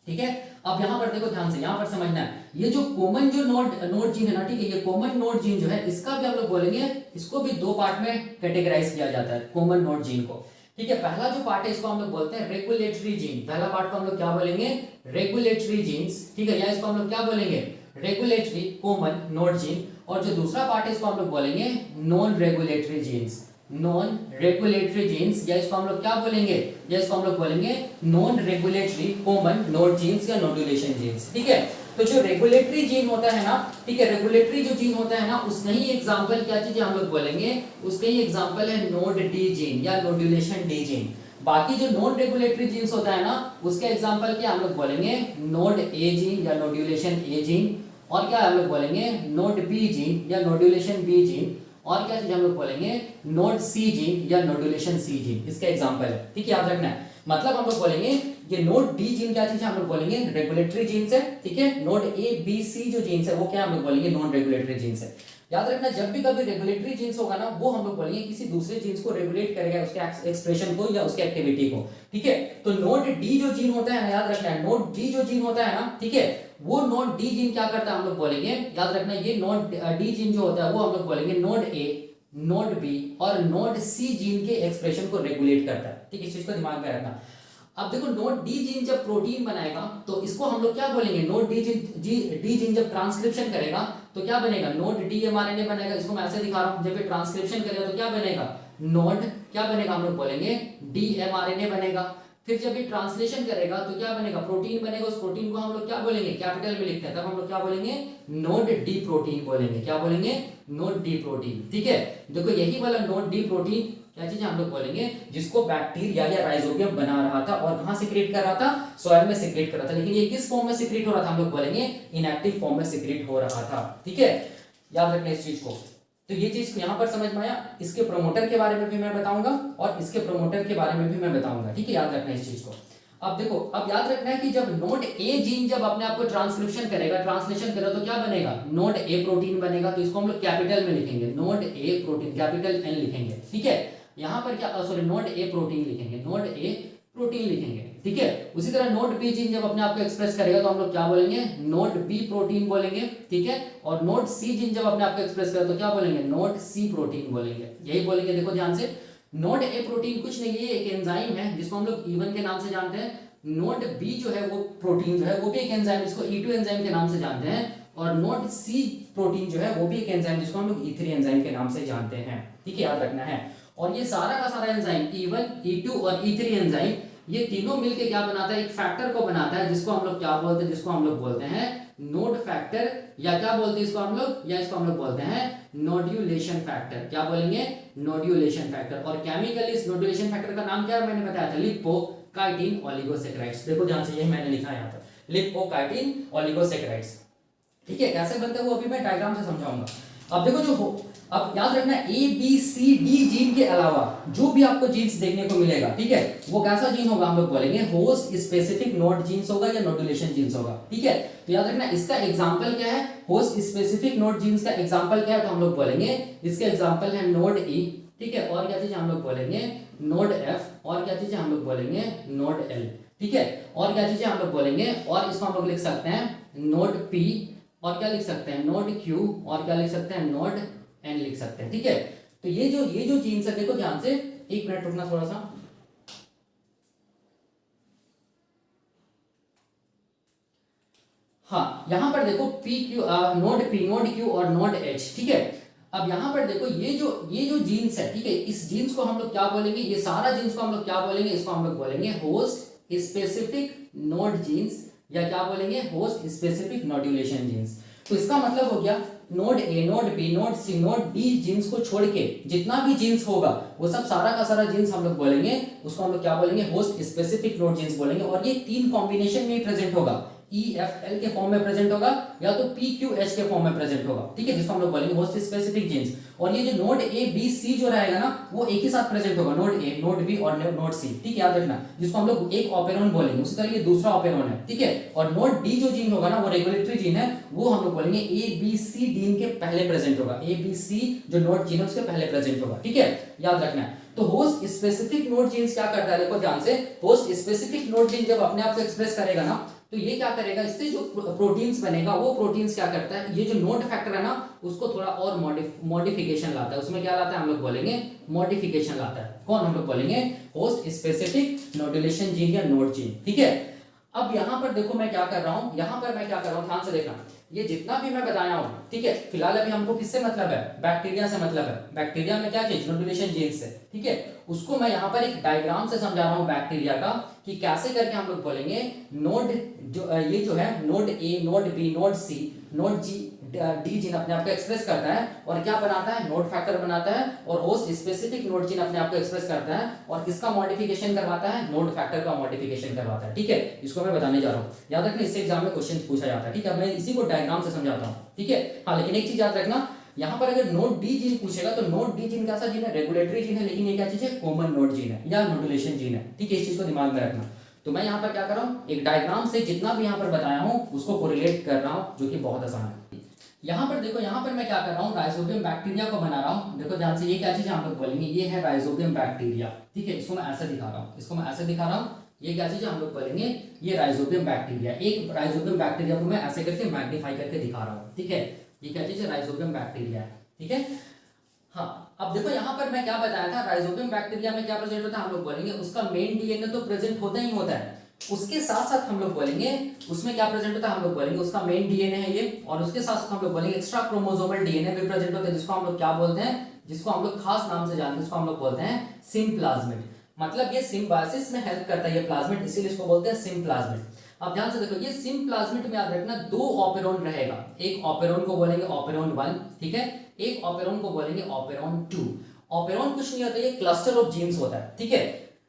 ठीक है, अब यहां पर देखो ध्यान से, यहां पर समझना है, ये जो कॉमन जो नोड जीन है ना, ठीक है, ये कॉमन नोड जीन जो है, इसका भी हम लोग बोलेंगे, इसको भी दो पार्ट में कैटेगराइज किया जाता है कॉमन नोड जीन को। ठीक है, पहला जो पार्ट है इसको हम लोग बोलते हैं रेगुलेटरी जीन। पहला पार्ट को हम लोग क्या बोलेंगे, रेगुलेटरी जीन्स। ठीक है, या इसको हम लोग क्या बोलेंगे, रेगुलेटरी कॉमन नोड जीन। और जो दूसरा पार्ट है इसको हम लोग बोलेंगे non regulatory genes, non regulatory genes, या इसको हम लोग क्या बोलेंगे, या इसको हम लोग बोलेंगे non regulatory common nod genes या नोड्यूलेशन जीन्स। ठीक है, तो जो रेगुलेटरी जीन होता है ना, ठीक है, रेगुलेटरी जो जीन होता है ना, उसका ही एग्जांपल क्या चीज हम लोग बोलेंगे, उसका ही एग्जांपल है नोड डी जीन या नोड्यूलेशन डी जीन। बाकी जो नॉन रेगुलेटरी जीन्स होता है ना, उसके एग्जांपल क्या हम लोग बोलेंगे, नोड ए जीन या नोड्यूलेशन ए जीन। और क्या हम लोग बोलेंगे, नोड बी जीन या नोड्यूलेशन बी जीन। और क्या चीज हम लोग बोलेंगे, नोड सी जीन या नोड्यूलेशन सी जीन, इसका एग्जांपल है। ठीक है, याद रखना है, मतलब हम लोग बोलेंगे ये नोड डी जीन क्या चीज है, हम लोग बोलेंगे रेगुलेटरी जीन्स है। ठीक है, नोड ए बी सी जो जीन्स है वो क्या हम लोग बोलेंगे, नॉन रेगुलेटरी जीन्स है। याद रखना, जब भी कभी रेगुलेटरी जीन्स होगा ना, वो हम लोग बोलेंगे किसी दूसरे जीन्स को रेगुलेट करेगा, उसके एक्सप्रेशन को या उसके एक्टिविटी को। ठीक है, तो नोड डी जो जीन होता है ना, याद रखना है, नोड डी जो जीन होता है ना, ठीक है, वो नोड डी जीन क्या करता है, हम लोग बोलेंगे, याद रखना, ये नोड डी जीन जो होता है वो हम लोग बोलेंगे नोड ए, नोड बी और नोड सी जीन के एक्सप्रेशन को रेगुलेट करता है। ठीक है, इस चीज को दिमाग में रखना। अब देखो, नोड डी जीन जब प्रोटीन बनाएगा तो इसको हम लोग क्या बोलेंगे, नोड डी जीन जब ट्रांसक्रिप्शन करेगा तो क्या बनेगा, नोड डी एमआरएनए बनेगा। इसको मैं ऐसे दिखा रहा हूं, जब ये ट्रांसक्रिप्शन करेगा तो क्या बनेगा, नोड क्या बनेगा, हम लोग बोलेंगे डी एमआरएनए बनेगा। फिर जब ये ट्रांसलेशन करेगा तो क्या बनेगा, प्रोटीन बनेगा। उस प्रोटीन को हम लोग क्या बोलेंगे, कैपिटल में लिखते हैं, तब हम लोग क्या बोलेंगे, नोड डी प्रोटीन बोलेंगे। क्या बोलेंगे, नोड डी प्रोटीन। ठीक है, देखो यही वाला नोड डी प्रोटीन क्या चीज हम लोग बोलेंगे, जिसको बैक्टीरिया या राइजोबियम बना रहा था और कहां सिक्रेट कर रहा था, सॉइल में सिक्रेट कर रहा था। लेकिन ये किस फॉर्म में सिक्रेट हो रहा था, हम लोग बोलेंगे इनएक्टिव फॉर्म में सिक्रेट हो रहा था। ठीक है, याद रखना इस चीज को। तो ये चीज यहां पर समझ में आया। इसके प्रोमोटर के बारे में भी मैं बताऊंगा और इसके प्रोमोटर के बारे में भी मैं बताऊंगा। ठीक है, याद रखना इस चीज को। अब देखो, अब याद रखना है कि जब नोड ए जीन जब अपने आप को ट्रांसक्रिप्शन करेगा, ट्रांसलेशन करेगा, तो क्या बनेगा, नोड ए प्रोटीन बनेगा। तो इसको हम लोग कैपिटल में लिखेंगे, nod A protein, capital N लिखेंगे, ठीक है। यहाँ पर क्या, सॉरी, नोड ए प्रोटीन लिखेंगे, नोड ए प्रोटीन लिखेंगे, ठीक है। उसी तरह नोड बी जीन जब अपने आप को एक्सप्रेस करेगा तो हम लोग क्या बोलेंगे, नोड बी प्रोटीन बोलेंगे, ठीक है। और नोड सी जीन जब अपने आप को एक्सप्रेस करेगा तो क्या बोलेंगे, नोड सी प्रोटीन बोलेंगे, यही बोलेंगे। देखो ध्यान से, नोड ए प्रोटीन कुछ नहीं है, एक एंजाइम है जिसको हम लोग E1 के नाम से जानते हैं। नोड बी जो है वो प्रोटीन जो है वो भी एक एंजाइम, जिसको E2 एंजाइम के नाम से जानते हैं। और नोड सी प्रोटीन जो है वो भी एक एंजाइम, जिसको हम लोग E3 एंजाइम के नाम से जानते हैं, ठीक है, याद रखना है। और ये सारा का सारा एंजाइम E1, E2 और E3 एंजाइम, ये तीनों मिलके क्या बनाता है, एक फैक्टर को बनाता है, जिसको हम लोग क्या बोलते हैं, जिसको हम लोग बोलते हैं नोड फैक्टर, या क्या बोलते हैं इसको हम लोग, या इसको हम लोग बोलते हैं नोड्यूलेशन फैक्टर। क्या बोलेंगे, नोड्यूलेशन फैक्टर। और केमिकली इस नोड्यूलेशन फैक्टर का नाम क्या है, मैंने बताया था, लिपोकाइटिन ओलिगोसैकेराइड्स। देखो ध्यान से, यही मैंने लिखा है यहाँ पर, लिपोकाइटिन ओलिगोसैकेराइड्स, ठीक है। कैसे बनते हैं वो अभी मैं डायग्राम से समझाऊंगा। अब देखो जो हो, अब याद रखना A B C D gene के अलावा जो भी आपको जीन्स देखने को मिलेगा, ठीक है, वो कैसा जीन होगा, हम लोग बोलेंगे होस्ट स्पेसिफिक नोड जीन्स होगा या नोड्यूलेशन जीन्स होगा, ठीक है। तो याद रखना, इसका एग्जांपल क्या है, होस्ट स्पेसिफिक नोड जीन्स का एग्जांपल क्या है, तो हम लोग बोलेंगे इसके एग्जांपल है नोड ई, ठीक है। और क्या चीज हम लोग बोलेंगे, नोड एफ। और क्या चीज हम लोग बोलेंगे, नोड एल, ठीक है। और क्या चीजें हम लोग बोलेंगे, और इसको हम लोग लिख सकते हैं नोड पी, और क्या लिख सकते हैं, नोड क्यू, और क्या लिख सकते हैं, नोड एन लिख सकते हैं, ठीक है। तो ये जो जीन्स है, देखो ध्यान से, एक मिनट रुकना थोड़ा सा। हाँ, यहां पर देखो P Q, node P, nod Q और नोड एच, ठीक है। अब यहां पर देखो ये जो जीन्स है, ठीक है, इस जीन्स को हम लोग क्या बोलेंगे, ये सारा जीन्स को हम लोग क्या बोलेंगे, इसको हम लोग बोलेंगे होस्ट स्पेसिफिक नोड जीन्स, या क्या बोलेंगे, होस्ट स्पेसिफिक नोड्यूलेशन जीन्स। तो इसका मतलब हो गया, nod A, nod B, nod C, nod D genes को छोड़ के जितना भी जीन्स होगा वो सब सारा का सारा जीन्स हम लोग बोलेंगे, उसको हम लोग क्या बोलेंगे, होस्ट स्पेसिफिक नोड जीन्स बोलेंगे। और ये तीन कॉम्बिनेशन में प्रेजेंट होगा, EFL के फॉर्म में प्रेजेंट होगा, या तो PQH के फॉर्म में प्रेजेंट होगा, ठीक है, जिसको हम लोग बोलेंगे होस्ट स्पेसिफिक जीन्स। और ये जो नोड A B C जो रहेगा ना, वो एक ही साथ प्रेजेंट होगा, नोड A, नोड B और नोड C, ठीक है, याद रखना, जिसको हम लोग एक ऑपेरॉन बोलेंगे। उसी तरह ये दूसरा ऑपेरॉन है, ठीक है। और नोड D जो जीन होगा ना, वो रेगुलेटरी जीन है, वो हम लोग बोलेंगे ABC जीन के पहले प्रेजेंट होगा, ABC जो नोड जीन है उसके पहले प्रेजेंट होगा, ठीक है, याद रखना है। तो होस्ट स्पेसिफिक नोड जीन्स क्या करता है, देखो ध्यान से, होस्ट स्पेसिफिक नोड जीन जब अपने आप को एक्सप्रेस करेगा ना, तो ये क्या करेगा, इससे जो प्रोटीन्स बनेगा, वो प्रोटीन्स क्या करता है, ये जो नोड फैक्टर है ना, उसको थोड़ा और मॉडिफिकेशन लाता है। उसमें क्या लाता है, हम लोग बोलेंगे मॉडिफिकेशन लाता है। कौन, हम लोग बोलेंगे होस्ट स्पेसिफिक नोड्यूलेशन जीन या नोड जीन, ठीक है। अब यहां पर देखो मैं क्या कर रहा हूं, यहां पर मैं क्या कर रहा हूं, ध्यान से देखना, ये जितना भी मैं बताया हूं, ठीक है, फिलहाल अभी हमको किससे मतलब है, बैक्टीरिया से मतलब है। बैक्टीरिया में क्या चीज, नोड्यूलेशन जीन्स से, ठीक है। उसको मैं यहाँ पर एक डायग्राम से समझा रहा हूँ बैक्टीरिया का, कि कैसे करके हम लोग बोलेंगे नोड ये जो है nod A, nod B, nod C, nod G, D gene अपने आप को एक्सप्रेस करता है और क्या बनाता है, नोड फैक्टर बनाता है। और होस्ट स्पेसिफिक नोड जीन अपने आप को एक्सप्रेस करता है और किसका मॉडिफिकेशन करवाता है, नोड फैक्टर का मॉडिफिकेशन करवाता है, ठीक है। इसको मैं बताने जा रहा हूँ, याद रखना, इससे एग्जाम में क्वेश्चन पूछा जाता है, ठीक है। मैं इसी को डायग्राम से समझाता हूँ, ठीक है। हाँ, लेकिन एक चीज याद रखना, यहाँ पर अगर नोड डी जीन पूछेगा तो नोड डी जीन कैसा जीन है, रेगुलेटरी जीन है, लेकिन ये क्या चीज है, कॉमन नोड जीन है या नोड्यूलेशन जीन है, ठीक है। इस चीज को दिमाग में रखना। तो मैं यहाँ पर क्या कर रहा हूँ, एक डायग्राम से जितना भी यहाँ पर बताया हूँ उसको कोरिलेट कर रहा हूँ, जो कि बहुत आसान है। यहाँ पर देखो, यहाँ पर मैं क्या कर रहा हूँ, राइजोबियम बैक्टीरिया को बना रहा हूँ। देखो ध्यान से, ये क्या चीज है, हम लोग बोलेंगे ये है राइजोबियम बैक्टीरिया, ठीक है। इसको मैं ऐसे दिखा रहा हूँ, इसको मैं ऐसे दिखा रहा हूँ, ये क्या चीज है, हम लोग बोलेंगे ये राइजोबियम बैक्टीरिया। एक राइजोबियम बैक्टीरिया को मैं ऐसे करके मैग्नीफाई करके दिखा रहा हूँ, ठीक है। ये क्या चीज है, राइजोबियम बैक्टीरिया है, ठीक है। हाँ, अब देखो यहाँ पर मैं क्या बताया था, राइजोबियम बैक्टीरिया में क्या प्रेजेंट होता है, हम लोग बोलेंगे उसका मेन डीएनए तो प्रेजेंट होता ही होता है, उसके साथ साथ हम लोग बोलेंगे उसमें क्या प्रेजेंट होता है, हम लोग बोलेंगे उसका मेन डीएनए है ये, और उसके साथ साथ हम लोग बोलेंगे एक्स्ट्रा क्रोमोसोमल डीएनए भी प्रेजेंट होता है, जिसको हम लोग क्या बोलते हैं, जिसको हम लोग खास नाम से जानते हैं, उसको हम लोग बोलते हैं सिम्प्लाज्मिड। मतलब ये सिम्बायोसिस में हेल्प करता है ये प्लाज्मिड, इसीलिए इसको बोलते हैं सिम्प्लाज्मिड। अब ध्यान से देखो, ये सिम्प्लाज्मिड में याद रखना दो ऑपेरॉन रहेगा, एक ऑपेरॉन को बोलेंगे ऑपेरॉन 1, ठीक है, एक ऑपेरॉन को बोलेंगे ऑपेरॉन 2। ऑपेरॉन कुछ नहीं होता, ये क्लस्टर ऑफ जीन्स होता है, ठीक है,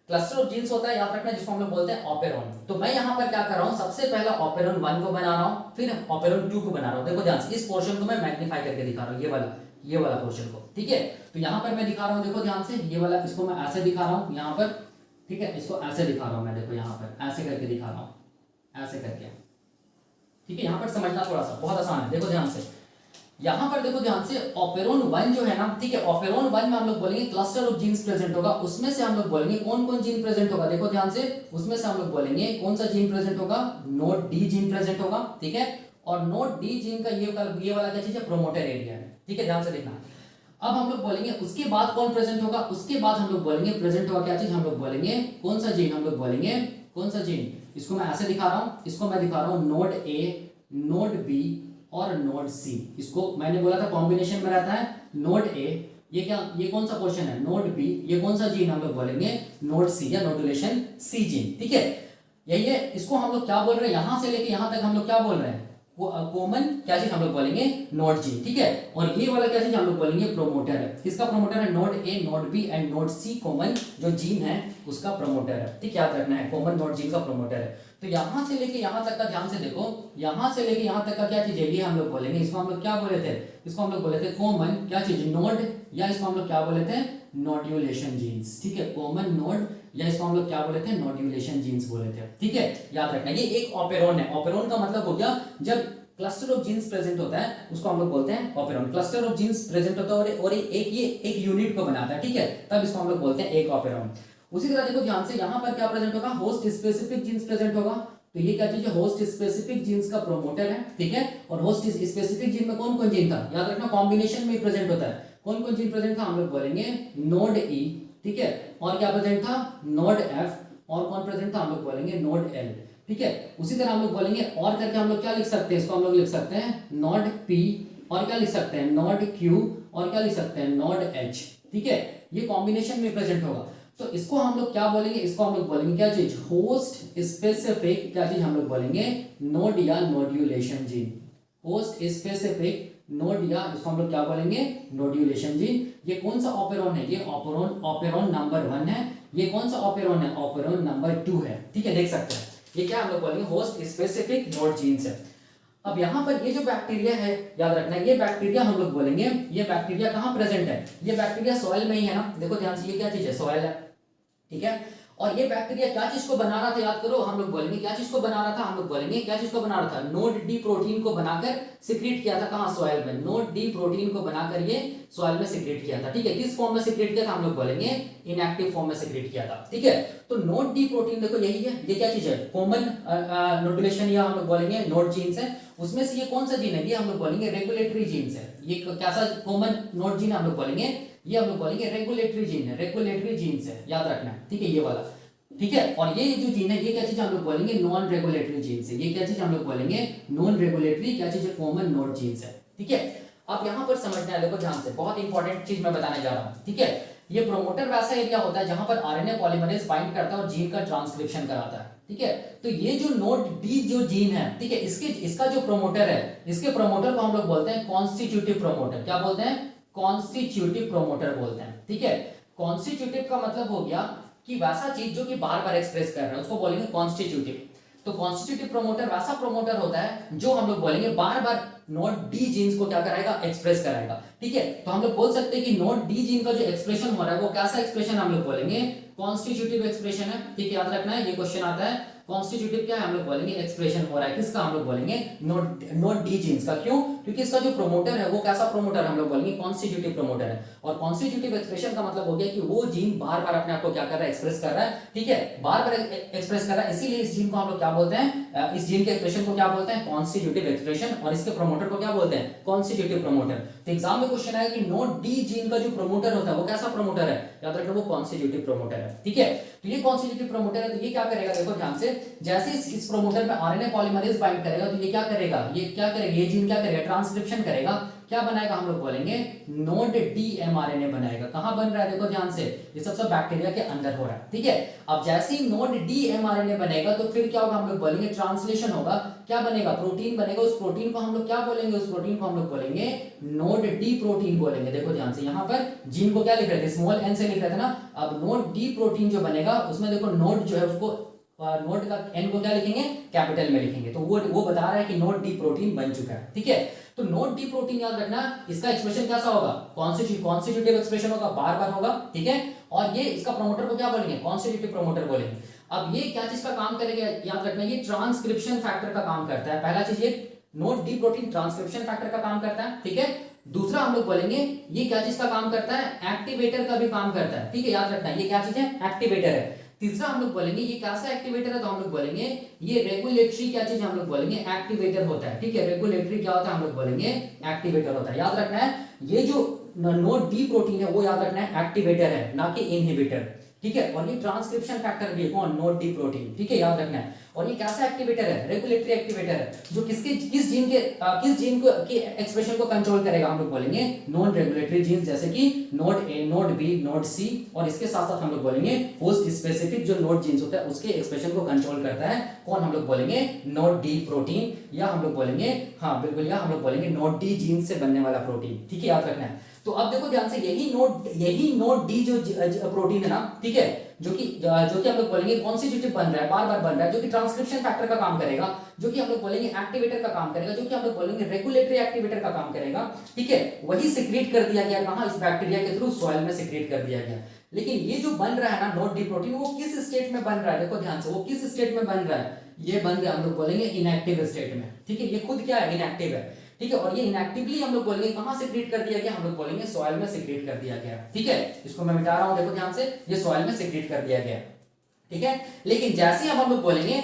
क्लस्टर ऑफ जीन्स होता है, याद रखना, जिसको हम लोग बोलते हैं ऑपेरॉन। तो मैं यहाँ पर क्या कर रहा हूँ, सबसे पहला ऑपेरॉन 1 को बना रहा हूँ, फिर ऑपेरॉन 2 को बना रहा हूँ। देखो ध्यान से, इस पोर्शन को मैं मैग्नीफाई करके दिखा रहा हूँ, ये वाला पोर्शन को, ठीक है। तो यहाँ पर मैं दिखा रहा हूँ, देखो ध्यान से, ये वाला, इसको मैं ऐसे दिखा रहा हूँ यहाँ पर, ठीक है, इसको ऐसे दिखा रहा हूं मैं, देखो यहाँ पर ऐसे करके दिखा रहा हूं, ऐसे करके। ठीक है, यहाँ पर समझना थोड़ा सा बहुत आसान है, देखो ध्यान से। यहाँ पर देखो ध्यान से, ऑपेरॉन 1 जो है ना, ठीक है, ऑपेरॉन 1 में हम लोग बोलेंगे क्लस्टर ऑफ जीन्स प्रेजेंट होगा, उसमें से हम लोग बोलेंगे कौन कौन जीन प्रेजेंट होगा, देखो ध्यान से, उसमें से हम लोग बोलेंगे कौन सा जीन प्रेजेंट होगा, नोड डी जीन प्रेजेंट होगा। ठीक है, और नोड डी जीन का ये वाला क्या चीज है, प्रोमोटर एरिया है। ठीक है, ध्यान से देखना। अब हम लोग बोलेंगे उसके बाद कौन प्रेजेंट होगा, उसके बाद हम लोग बोलेंगे प्रेजेंट होगा क्या चीज, हम लोग बोलेंगे कौन सा जीन, हम लोग बोलेंगे कौन सा जीन। इसको मैं ऐसे दिखा रहा हूं, इसको मैं दिखा रहा हूं नोड ए, नोड बी और नोड सी। इसको मैंने बोला था कॉम्बिनेशन में रहता है, नोड ए, ये क्या, ये कौन सा पोर्शन है, नोड बी, ये कौन सा जीन हम लोग बोलेंगे, नोड सी या नोडुलेशन सी जीन। ठीक है, यही है, इसको हम लोग क्या बोल रहे हैं, यहां से लेके यहां तक हम लोग क्या बोल रहे हैं, कॉमन क्या चीज हम लोग बोलेंगे, नोड जी। ठीक है, और ये वाला क्या चीज हम लोग बोलेंगे, प्रोमोटर है। किसका प्रोमोटर है, nod A, nod B and nod C common जो जीन है उसका प्रोमोटर है। ठीक, याद रखना है, कॉमन नोड जीन का प्रोमोटर है। तो यहां से लेके यहां तक का ध्यान से देखो, यहां से लेके यहां तक का क्या चीज है, ये हम लोग बोलेंगे, इसको हम लोग क्या बोले थे, इसको हम लोग बोले थे कॉमन क्या चीज, नोड, या इसको हम लोग क्या बोले थे, नोड्यूलेशन जीन्स। ठीक है, कॉमन नोड, या इसको हम लोग क्या बोले थे, नोड्यूलेशन जीन्स बोले थे। ठीक है, याद रखना, ये एक ऑपेरॉन है। ऑपेरॉन का मतलब हो गया जब क्लस्टर ऑफ जीन्स प्रेजेंट होता है उसको हम लोग बोलते हैं operon. Cluster of genes present होता है और एक यूनिट को बनाता है। ठीक है, तब इसको हम लोग बोलते हैं एक ऑपेरॉन। उसी तरह देखो ध्यान से, यहां पर क्या प्रेजेंट होगा, होस्ट स्पेसिफिक जीन्स प्रेजेंट होगा। तो ये क्या चीज है, होस्ट स्पेसिफिक जीन्स का प्रोमोटर है। ठीक है, और होस्ट स्पेसिफिक जीन में कौन कौन जीन था, याद रखना, कॉम्बिनेशन में प्रेजेंट होता है। कौन कौन जीन प्रेजेंट था, हम लोग बोलेंगे नोड ई। ठीक है, और क्या प्रेजेंट था, नोड एफ, और कौन प्रेजेंट था, हम लोग बोलेंगे नोड एल। ठीक है, उसी तरह हम लोग बोलेंगे और करके हम लोग क्या लिख सकते हैं, इसको हम लोग लिख सकते हैं नोड पी, और क्या लिख सकते हैं, नोड क्यू, और क्या लिख सकते हैं, नोड एच। ठीक है, ये कॉम्बिनेशन में प्रेजेंट होगा। तो इसको हम लोग क्या बोलेंगे, इसको हम लोग बोलेंगे क्या चीज, होस्ट स्पेसिफिक क्या चीज हम लोग बोलेंगे, नोड या नोड्यूलेशन जीन। होस्ट स्पेसिफिक नोड, या इसको हम लोग क्या बोलेंगे, नोड्यूलेशन जीन। ये कौन सा ऑपेरॉन है, ये ऑपेरॉन नंबर 1 है। ये कौन सा ऑपेरॉन है, ऑपेरॉन नंबर 2 है। ठीक है, देख सकते हैं, ये क्या हम लोग बोलेंगे, होस्ट स्पेसिफिक नोड जीन्स है। अब यहाँ पर ये जो बैक्टीरिया है, याद रखना, ये बैक्टीरिया हम लोग बोलेंगे, ये बैक्टीरिया कहाँ प्रेजेंट है, ये बैक्टीरिया सॉइल में ही है ना। देखो ध्यान से, ये क्या चीज है, सॉइल है। ठीक है, और ये बैक्टीरिया क्या चीज को बना रहा था, याद करो, हम लोग बोलेंगे क्या चीज को बना रहा था, हम लोग बोलेंगे क्या चीज को बना रहा था, नोड डी प्रोटीन को बनाकर सिक्रीट किया था, कहां, सॉइल में। नोड डी प्रोटीन को बनाकर ये सॉइल में सिक्रीट किया था। ठीक है, किस फॉर्म में सिक्रीट किया था, हम लोग बोलेंगे इनएक्टिव फॉर्म में सिक्रीट किया था। ठीक है, तो नोड डी प्रोटीन देखो यही है, ये क्या चीज है, कॉमन नोडुलेशन, या हम लोग बोलेंगे नोड जीन्स है। उसमें से ये कौन सा जीन है, ये हम लोग बोलेंगे रेगुलेटरी जीन्स है। ये कैसा कॉमन नोड जीन हम लोग बोलेंगे, ये हम लोग बोलेंगे रेगुलेटरी जीन है, रेगुलेटरी जीन्स है, याद रखना। ठीक है, ये वाला। ठीक है, और ये जो जीन है, ये क्या चीज हम लोग बोलेंगे, नॉन रेगुलेटरी जीन्स है। ये क्या चीज हम लोग बोलेंगे, नॉन रेगुलेटरी क्या चीज है, कॉमन नोड जीन्स है। ठीक है, अब यहां पर समझना है, देखो ध्यान से, बहुत इंपॉर्टेंट चीज मैं बताने जा रहा हूं। ठीक है, ये प्रोमोटर वैसा एरिया होता है जहां पर आरएनए पॉलीमरेज बाइंड करता है और जीन का ट्रांसक्रिप्शन कराता है। ठीक है, तो ये जो नोड डी जो जीन है, ठीक है, इसका जो प्रोमोटर है, इसके प्रोमोटर को हम लोग बोलते हैं कॉन्स्टिट्यूटिव प्रोमोटर। क्या बोलते हैं, कॉन्स्टिट्यूटिव प्रोमोटर बोलते हैं। ठीक है, कॉन्स्टिट्यूटिव का मतलब हो गया कि वैसा चीज जो कि बार बार एक्सप्रेस कर रहे हैं उसको बोलेंगे कॉन्स्टिट्यूटिव। तो कॉन्स्टिट्यूटिव प्रोमोटर वैसा प्रोमोटर होता है जो हम लोग बोलेंगे बार बार नोड डी जीन्स को क्या कराएगा, एक्सप्रेस कराएगा। ठीक है, तो हम लोग बोल सकते हैं कि नोड डी जीन का जो एक्सप्रेशन हो रहा है वो कैसा एक्सप्रेशन हम लोग बोलेंगे, कॉन्स्टिट्यूटिव एक्सप्रेशन है। ठीक है, याद रखना है, ये क्वेश्चन आता है, कॉन्स्टिट्यूटिव क्या है, हम लोग बोलेंगे एक्सप्रेशन हो रहा है किसका, हम लोग बोलेंगे नोड डी जीन्स का। क्यों, क्योंकि इसका जो प्रोमोटर है वो कैसा प्रोमोटर है, हम लोग बोलेंगे कॉन्स्टिट्यूटिव प्रोमोटर है। और कॉन्स्टिट्यूटिव एक्सप्रेशन का मतलब हो गया कि वो जीन बार बार अपने आप को क्या कर रहा है, एक्सप्रेस कर रहा है। ठीक है, बार बार एक्सप्रेस कर रहा है, इसीलिए इस जीन को हम लोग क्या बोलते हैं, इस जीन के एक्सप्रेशन को क्या बोलते हैं, कॉन्स्टिट्यूटिव एक्सप्रेशन, और इसके प्रोमोटर को क्या बोलते हैं, कॉन्स्टिट्यूटिव प्रोमोटर। तो एग्जाम में क्वेश्चन आया कि नोड डी जीन का जो प्रोमोटर होता है वो कैसा प्रोमोटर है, याद रखना, वो कॉन्स्टिट्यूटिव प्रोमोटर है। ठीक है, तो ये कॉन्स्टिट्यूटिव प्रोमोटर है, तो ये क्या करेगा, देखो ध्यान से, जैसे इस प्रोमोटर में आरएनए पॉलीमरेज बाइंड करेगा तो ये क्या करेगा, ये क्या करेगा, ये जीन क्या करेगा, ट्रांसक्रिप्शन करेगा। क्या बनाएगा, हम लोग बोलेंगे नोड डी एमआरएनए बनाएगा। कहां बन रहा है, देखो ध्यान से, ये सब बैक्टीरिया के अंदर हो रहा है। ठीक है, अब जैसे ही नोड डी एमआरएनए बनेगा तो फिर क्या होगा, हम लोग बोलेंगे ट्रांसलेशन होगा। क्या बनेगा, प्रोटीन बनेगा। उस प्रोटीन को हम लोग क्या बोलेंगे, उस प्रोटीन को हम लोग बोलेंगे नोड डी प्रोटीन बोलेंगे। देखो ध्यान से, यहाँ पर जीन को क्या लिख रहे थे, स्मॉल एन से लिख रहे थे ना। अब नोड डी प्रोटीन जो बनेगा उसमें देखो नोड जो है उसको नोड का एन को क्या लिखेंगे, कैपिटल में लिखेंगे। तो वो बता रहा है कि नोड डी प्रोटीन बन चुका है, ठीक है। तो नोड डी प्रोटीन याद रखना, इसका एक्सप्रेशन कैसा होगा, कॉन्स्टिट्यूटिव एक्सप्रेशन होगा, बार बार होगा, ठीक है। और ये इसका प्रोमोटर को क्या बोलेंगे, कॉन्स्टिट्यूटिव प्रोमोटर बोलेंगे। अब ये क्या चीज का काम करेगा याद रखना, ये ट्रांसक्रिप्शन फैक्टर का काम करता है। पहला चीज ये node D protein transcription factor का काम करता है, ठीक है। दूसरा हम लोग बोलेंगे ये क्या चीज का काम करता है, एक्टिवेटर का भी काम करता है, ठीक है। याद रखना ये क्या चीज है, एक्टिवेटर है। तीसरा हम लोग बोलेंगे ये कैसा एक्टिवेटर है, तो हम लोग बोलेंगे ये रेगुलेटरी क्या चीज हम लोग बोलेंगे, एक्टिवेटर होता है, ठीक है। रेगुलेटरी क्या होता है, हम लोग बोलेंगे एक्टिवेटर होता है। याद रखना है ये जो नोड डी प्रोटीन है वो याद रखना है एक्टिवेटर है, ना कि इनहिबिटर, ठीक है। और ये ट्रांसक्रिप्शन फैक्टर भी है, कौन, नोड डी प्रोटीन, ठीक है, याद रखना है। और ये कैसा एक्टिवेटर है, रेगुलेटरी एक्टिवेटर है, जो किस जीन को के एक्सप्रेशन को कंट्रोल करेगा, हम लोग बोलेंगे नॉन रेगुलेटरी जीन्स, जैसे कि nod A, nod B, nod C. और इसके साथ साथ हम लोग बोलेंगे होस्ट स्पेसिफिक जो नोड जीन्स होता है उसके एक्सप्रेशन को कंट्रोल करता है, कौन, हम लोग बोलेंगे नोड डी प्रोटीन, या हम लोग बोलेंगे, हाँ बिल्कुल, या हम लोग बोलेंगे नोड डी जीन्स से बनने वाला प्रोटीन, ठीक है, याद रखना है। तो अब देखो ध्यान से, यही नोड डी जो प्रोटीन है ना, ठीक है, जो कि हम लोग बोलेंगे कॉन्स्टिट्यूटिव बन रहा है, बार बार बन रहा है, जो कि ट्रांसक्रिप्शन फैक्टर का काम करेगा, जो कि हम लोग बोलेंगे एक्टिवेटर का काम करेगा, जो कि हम लोग बोलेंगे रेगुलेटरी एक्टिवेटर का काम करेगा, ठीक है। वही सिक्रीट कर दिया गया कहां, इस बैक्टीरिया के थ्रू सॉइल में सिक्रीट कर दिया गया। लेकिन ये जो बन रहा है ना नोड डी प्रोटीन, वो किस स्टेट में बन रहा है, देखो ध्यान से, वो किस स्टेट में बन रहा है, ये बन रहा है हम लोग बोलेंगे इनएक्टिव स्टेट में, ठीक है। ये खुद क्या है, इनएक्टिव है, ठीक है। और ये इनएक्टिवली हम लोग बोलेंगे कहां सिक्रीट कर दिया गया, हम लोग बोलेंगे सॉइल में सिक्रीट कर दिया गया, ठीक है। इसको मैं मिटा रहा हूं, देखो ध्यान से, ये सॉइल में सिक्रीट कर दिया गया, ठीक है। लेकिन जैसे हम लोग बोलेंगे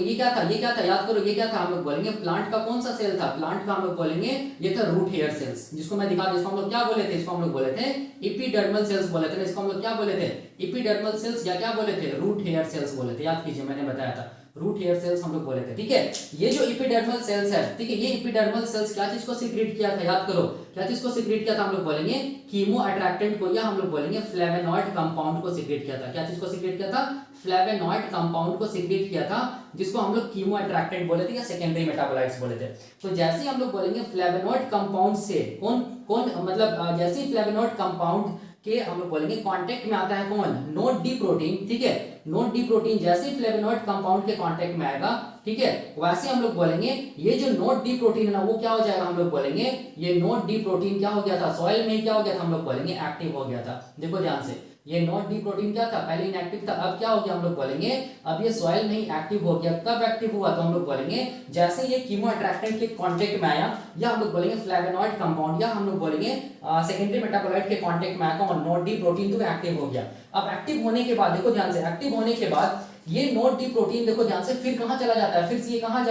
ये क्या था, याद करो, ये क्या था, हम लोग बोलेंगे प्लांट का कौन सा सेल था, प्लांट का हम लोग बोलेंगे ये था रूट हेयर सेल्स, जिसको मैं दिखा दूं, इसको हम लोग क्या बोले थे, इसको हम लोग बोले थे एपिडर्मल सेल्स बोले थे, इसको हम लोग क्या बोले थे, एपिडर्मल सेल्स, या क्या बोले थे, रूट हेयर सेल्स बोले थे, याद कीजिए मैंने बताया था, रूट हेयर सेल्स हम लोग बोले थे, ठीक है। ये जो एपिडर्मल सेल्स है, ठीक है, ये एपिडर्मल सेल्स क्या चीज को सीक्रेट किया था, याद करो, क्या चीज को सीक्रेट किया था, हम लोग बोलेंगे कीमो अट्रैक्टेंट को, या हम लोग बोलेंगे फ्लेवेनॉइड कंपाउंड को सीक्रेट किया था। क्या चीज को सीक्रेट किया था, फ्लेवेनॉइड कंपाउंड को सीक्रेट किया था, जिसको हम लोग कीमो अट्रैक्टेंट बोले थे या सेकेंडरी मेटाबोलाइट्स बोले थे। तो जैसे ही हम लोग बोलेंगे फ्लेवेनॉइड कंपाउंड से कौन मतलब जैसे ही फ्लेवेनॉइड कंपाउंड के हम लोग बोलेंगे कांटेक्ट में आता है कौन, नोड डी प्रोटीन, ठीक है। नोड डी प्रोटीन जैसे ही फ्लेवेनॉइड कंपाउंड के कांटेक्ट में आएगा, ठीक है, वैसे हम लोग बोलेंगे ये जो नोड डी प्रोटीन है ना, वो क्या हो जाएगा, हम लोग बोलेंगे ये नोड डी प्रोटीन क्या हो गया था, सॉइल में क्या हो गया था, हम लोग बोलेंगे एक्टिव हो गया था। देखो ध्यान से, ये नोड डी प्रोटीन क्या था, पहले इनएक्टिव था, अब क्या हो गया, हम लोग बोलेंगे अब ये सॉइल में ही एक्टिव हो गया। कब एक्टिव हुआ, तो हम लोग बोलेंगे जैसे ये कीमो अट्रैक्टेंट के कांटेक्ट में आया, या हम लोग बोलेंगे फ्लेवेनॉइड कंपाउंड, या हम लोग बोलेंगे सेकेंडरी मेटाबोलाइट के कांटेक्ट में आया कौन, नोड डी प्रोटीन, तो एक्टिव हो गया। अब एक्टिव होने के बाद देखो ध्यान से, एक्टिव होने के बाद ये नोड डी प्रोटीन देखो ध्यान से फिर कहां चला जाता है, फिर से ये कहां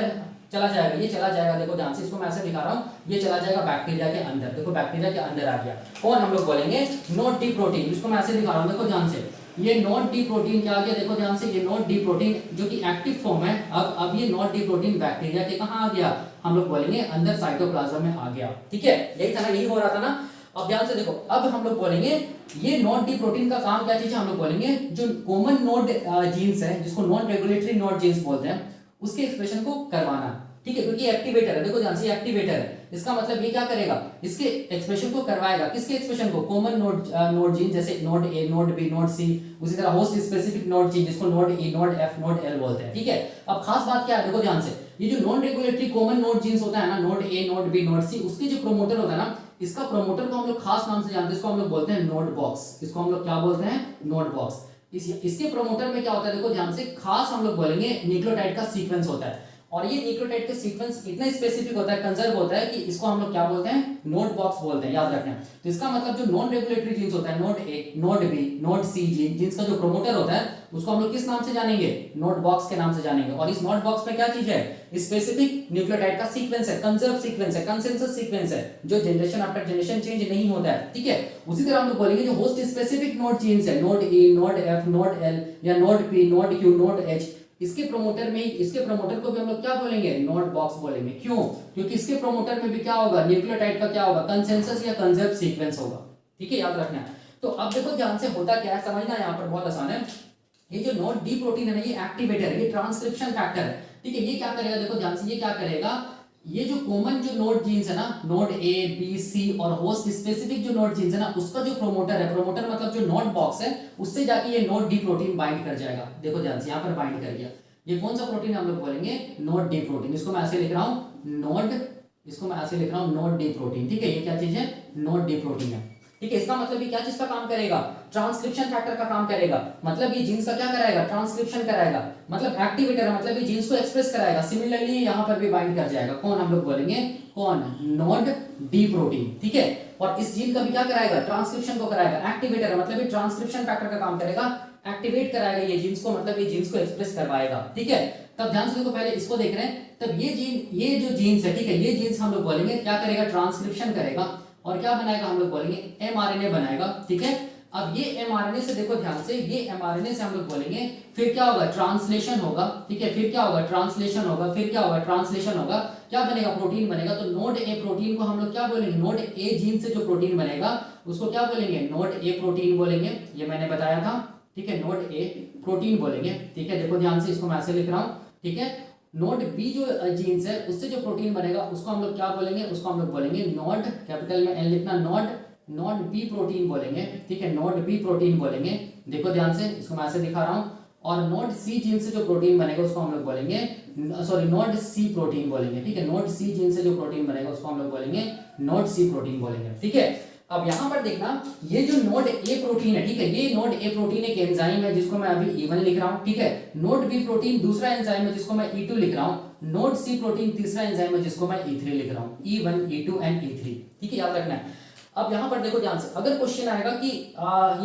चला जाएगा, ये चला जाएगा, देखो ध्यान से, इसको मैं ऐसे दिखा रहा हूं, ये चला जाएगा बैक्टीरिया के अंदर, देखो बैक्टीरिया के अंदर आ गया कौन, हम लोग बोलेंगे नोड डी प्रोटीन, इसको मैं ऐसे दिखा रहा हूं, देखो ध्यान से, ये नोड डी प्रोटीन क्या आ गया, देखो ध्यान से, ये नोड डी प्रोटीन जो कि एक्टिव फॉर्म है, अब ये नोड डी प्रोटीन बैक्टीरिया के कहां आ गया, हम लोग बोलेंगे अंदर साइटोप्लाज्म में आ गया, ठीक है। यही था ना, यही हो रहा था ना। अब ध्यान से देखो, अब हम लोग बोलेंगे ये नोड डी प्रोटीन का काम क्या चीज है, हम लोग बोलेंगे जो कॉमन नोड जीन्स है, जिसको नॉन रेगुलेटरी नोड जीन्स बोलते हैं, उसके एक्सप्रेशन को करवाना, ठीक है, क्योंकि एक्टिवेटर है, देखो ध्यान से एक्टिवेटर है, इसका मतलब ये क्या करेगा, इसके एक्सप्रेशन को करवाएगा, किसके एक्सप्रेशन को, कॉमन नोड जीन, जैसे nod A, nod B, nod C, उसी तरह होस्ट स्पेसिफिक नोड जीन, जिसको nod E, nod F, nod L बोलते हैं, ठीक है। अब खास बात क्या है, देखो ध्यान से, ये जो non regulatory common nod genes होता है ना, nod A, nod B, nod C, उसके जो प्रोमोटर होता है ना, इसका प्रोमोटर को हम लोग खास नाम से जानते हैं, इसको हम लोग बोलते हैं नोड बॉक्स, इसको हम लोग क्या बोलते हैं, नोड बॉक्स। इसके प्रोमोटर में क्या होता है, देखो ध्यान से, खास हम लोग बोलेंगे न्यूक्लियोटाइड का सीक्वेंस होता है, और ये न्यूक्लियोटाइड का सीक्वेंस इतना स्पेसिफिक होता है, कंजर्व होता है, कि इसको हम लोग क्या बोलते हैं, नोड बॉक्स बोलते हैं, याद रखना। तो इसका मतलब जो नॉन रेगुलेटरी जीन्स होता है, nod A, nod B, nod C gene, जिनका जो प्रोमोटर होता है, उसको हम लोग किस नाम से जानेंगे, नोड बॉक्स के नाम से जानेंगे। और इस नोड बॉक्स में क्या चीज है, स्पेसिफिक न्यूक्लियोटाइड का सीक्वेंस है, कंजर्व सीक्वेंस है, कंसेंसस सीक्वेंस है, जो जनरेशन आफ्टर जनरेशन चेंज नहीं होता है, ठीक है। उसी तरह हम लोग बोलेंगे जो होस्ट स्पेसिफिक नोड जीन्स है, nod A, nod F, nod L, या nod P, nod Q, nod H, इसके प्रोमोटर में, इसके प्रोमोटर को भी हम लोग क्या बोलेंगे, नोड बॉक्स बोलेंगे। क्यों, क्योंकि इसके प्रोमोटर में भी क्या होगा, न्यूक्लियोटाइड का क्या होगा, कंसेंसस या कंजर्व सीक्वेंस होगा, ठीक है, याद रखना है। तो अब देखो ध्यान से, होता क्या है समझना, यहाँ पर बहुत आसान है। ये जो नोड डी प्रोटीन है ना, ये एक्टिवेटर है, ये ट्रांसक्रिप्शन फैक्टर है, ठीक है। ये क्या करेगा, देखो ध्यान से, ये क्या करेगा, ये जो कॉमन जो नोड जीन्स है ना, नोड ए बी सी और होस्ट स्पेसिफिक जो नोड जीन्स है ना, उसका जो प्रोमोटर है, प्रोमोटर मतलब जो नोड बॉक्स है, उससे जाके ये नोड डी प्रोटीन बाइंड कर जाएगा। देखो ध्यान से, यहाँ पर बाइंड कर गया। ये कौन सा प्रोटीन हम लोग बोलेंगे? Node D protein. इसको मैं ऐसे लिख रहा हूँ नोड, इसको मैं ऐसे लिख रहा हूँ नोड डी प्रोटीन। ठीक है, ये क्या चीज है? नोड डी प्रोटीन है। ठीक है, इसका मतलब ये क्या चीज का काम करेगा? ट्रांसक्रिप्शन फैक्टर का काम करेगा। मतलब ये जीन्स का क्या कराएगा? ट्रांसक्रिप्शन कराएगा। मतलब एक्टिवेटर है, मतलब ये जीन्स को एक्सप्रेस कराएगा। सिमिलरली यहाँ पर भी बाइंड कर जाएगा। कौन हम लोग बोलेंगे? कौन? Node D protein. ठीक है, और इस जीन का भी क्या कराएगा? ट्रांसक्रिप्शन को कराएगा। एक्टिवेटर है, मतलब ये ट्रांसक्रिप्शन फैक्टर का काम करेगा, एक्टिवेट कराएगा ये जीन्स को, मतलब ये जीन्स को एक्सप्रेस करवाएगा। ठीक है, तब ध्यान से देखो, पहले इसको देख रहे हैं। तब ये जीन, ये जो जीन्स है, ठीक है, ये जीन्स हम लोग बोलेंगे क्या करेगा? ट्रांसक्रिप्शन करेगा और क्या बनाएगा? हम लोग बोलेंगे एमआरएनए बनाएगा। ठीक है, अब ये एमआरएनए से देखो ध्यान से, ये एमआरएनए से हम लोग बोलेंगे फिर क्या होगा? ट्रांसलेशन होगा। ठीक है, फिर क्या होगा? ट्रांसलेशन होगा। फिर क्या होगा? ट्रांसलेशन होगा। क्या बनेगा? प्रोटीन बनेगा। तो नोड ए प्रोटीन को हम लोग क्या बोलेंगे? नोड ए जीन से जो प्रोटीन बनेगा उसको क्या बोलेंगे? नोड ए प्रोटीन बोलेंगे। ये मैंने बताया था। ठीक है, नोड ए प्रोटीन बोलेंगे। ठीक है, देखो ध्यान से, इसको मैं ऐसे लिख रहा हूँ। ठीक है, नोड बी जो जीन्स है उससे जो प्रोटीन बनेगा उसको हम लोग क्या बोलेंगे? उसको हम लोग बोलेंगे नोड, कैपिटल में एन लिखना, नोड बी प्रोटीन बोलेंगे। ठीक है, नोड बी प्रोटीन बोलेंगे। देखो ध्यान से, इसको मैं ऐसे दिखा रहा हूँ। और नोड सी जीन से जो प्रोटीन बनेगा उसको हम लोग बोलेंगे, सॉरी, नोड सी प्रोटीन बोलेंगे। ठीक है, नोड सी जीन से जो प्रोटीन बनेगा उसको हम लोग बोलेंगे नोड सी प्रोटीन बोलेंगे। ठीक है, अब यहां पर देखना, ये जो नोड ए प्रोटीन है, ठीक है, ये नोड ए प्रोटीन एक एंजाइम है जिसको मैं अभी E1 लिख रहा हूं। ठीक है, नोड बी प्रोटीन दूसरा एंजाइम है जिसको मैं E2 लिख रहा हूं। नोड सी प्रोटीन तीसरा एंजाइम है जिसको मैं E3 लिख रहा हूं। E1 E2 and E3। ठीक है, याद रखना है। अब यहां पर देखो ध्यान से, अगर क्वेश्चन आएगा कि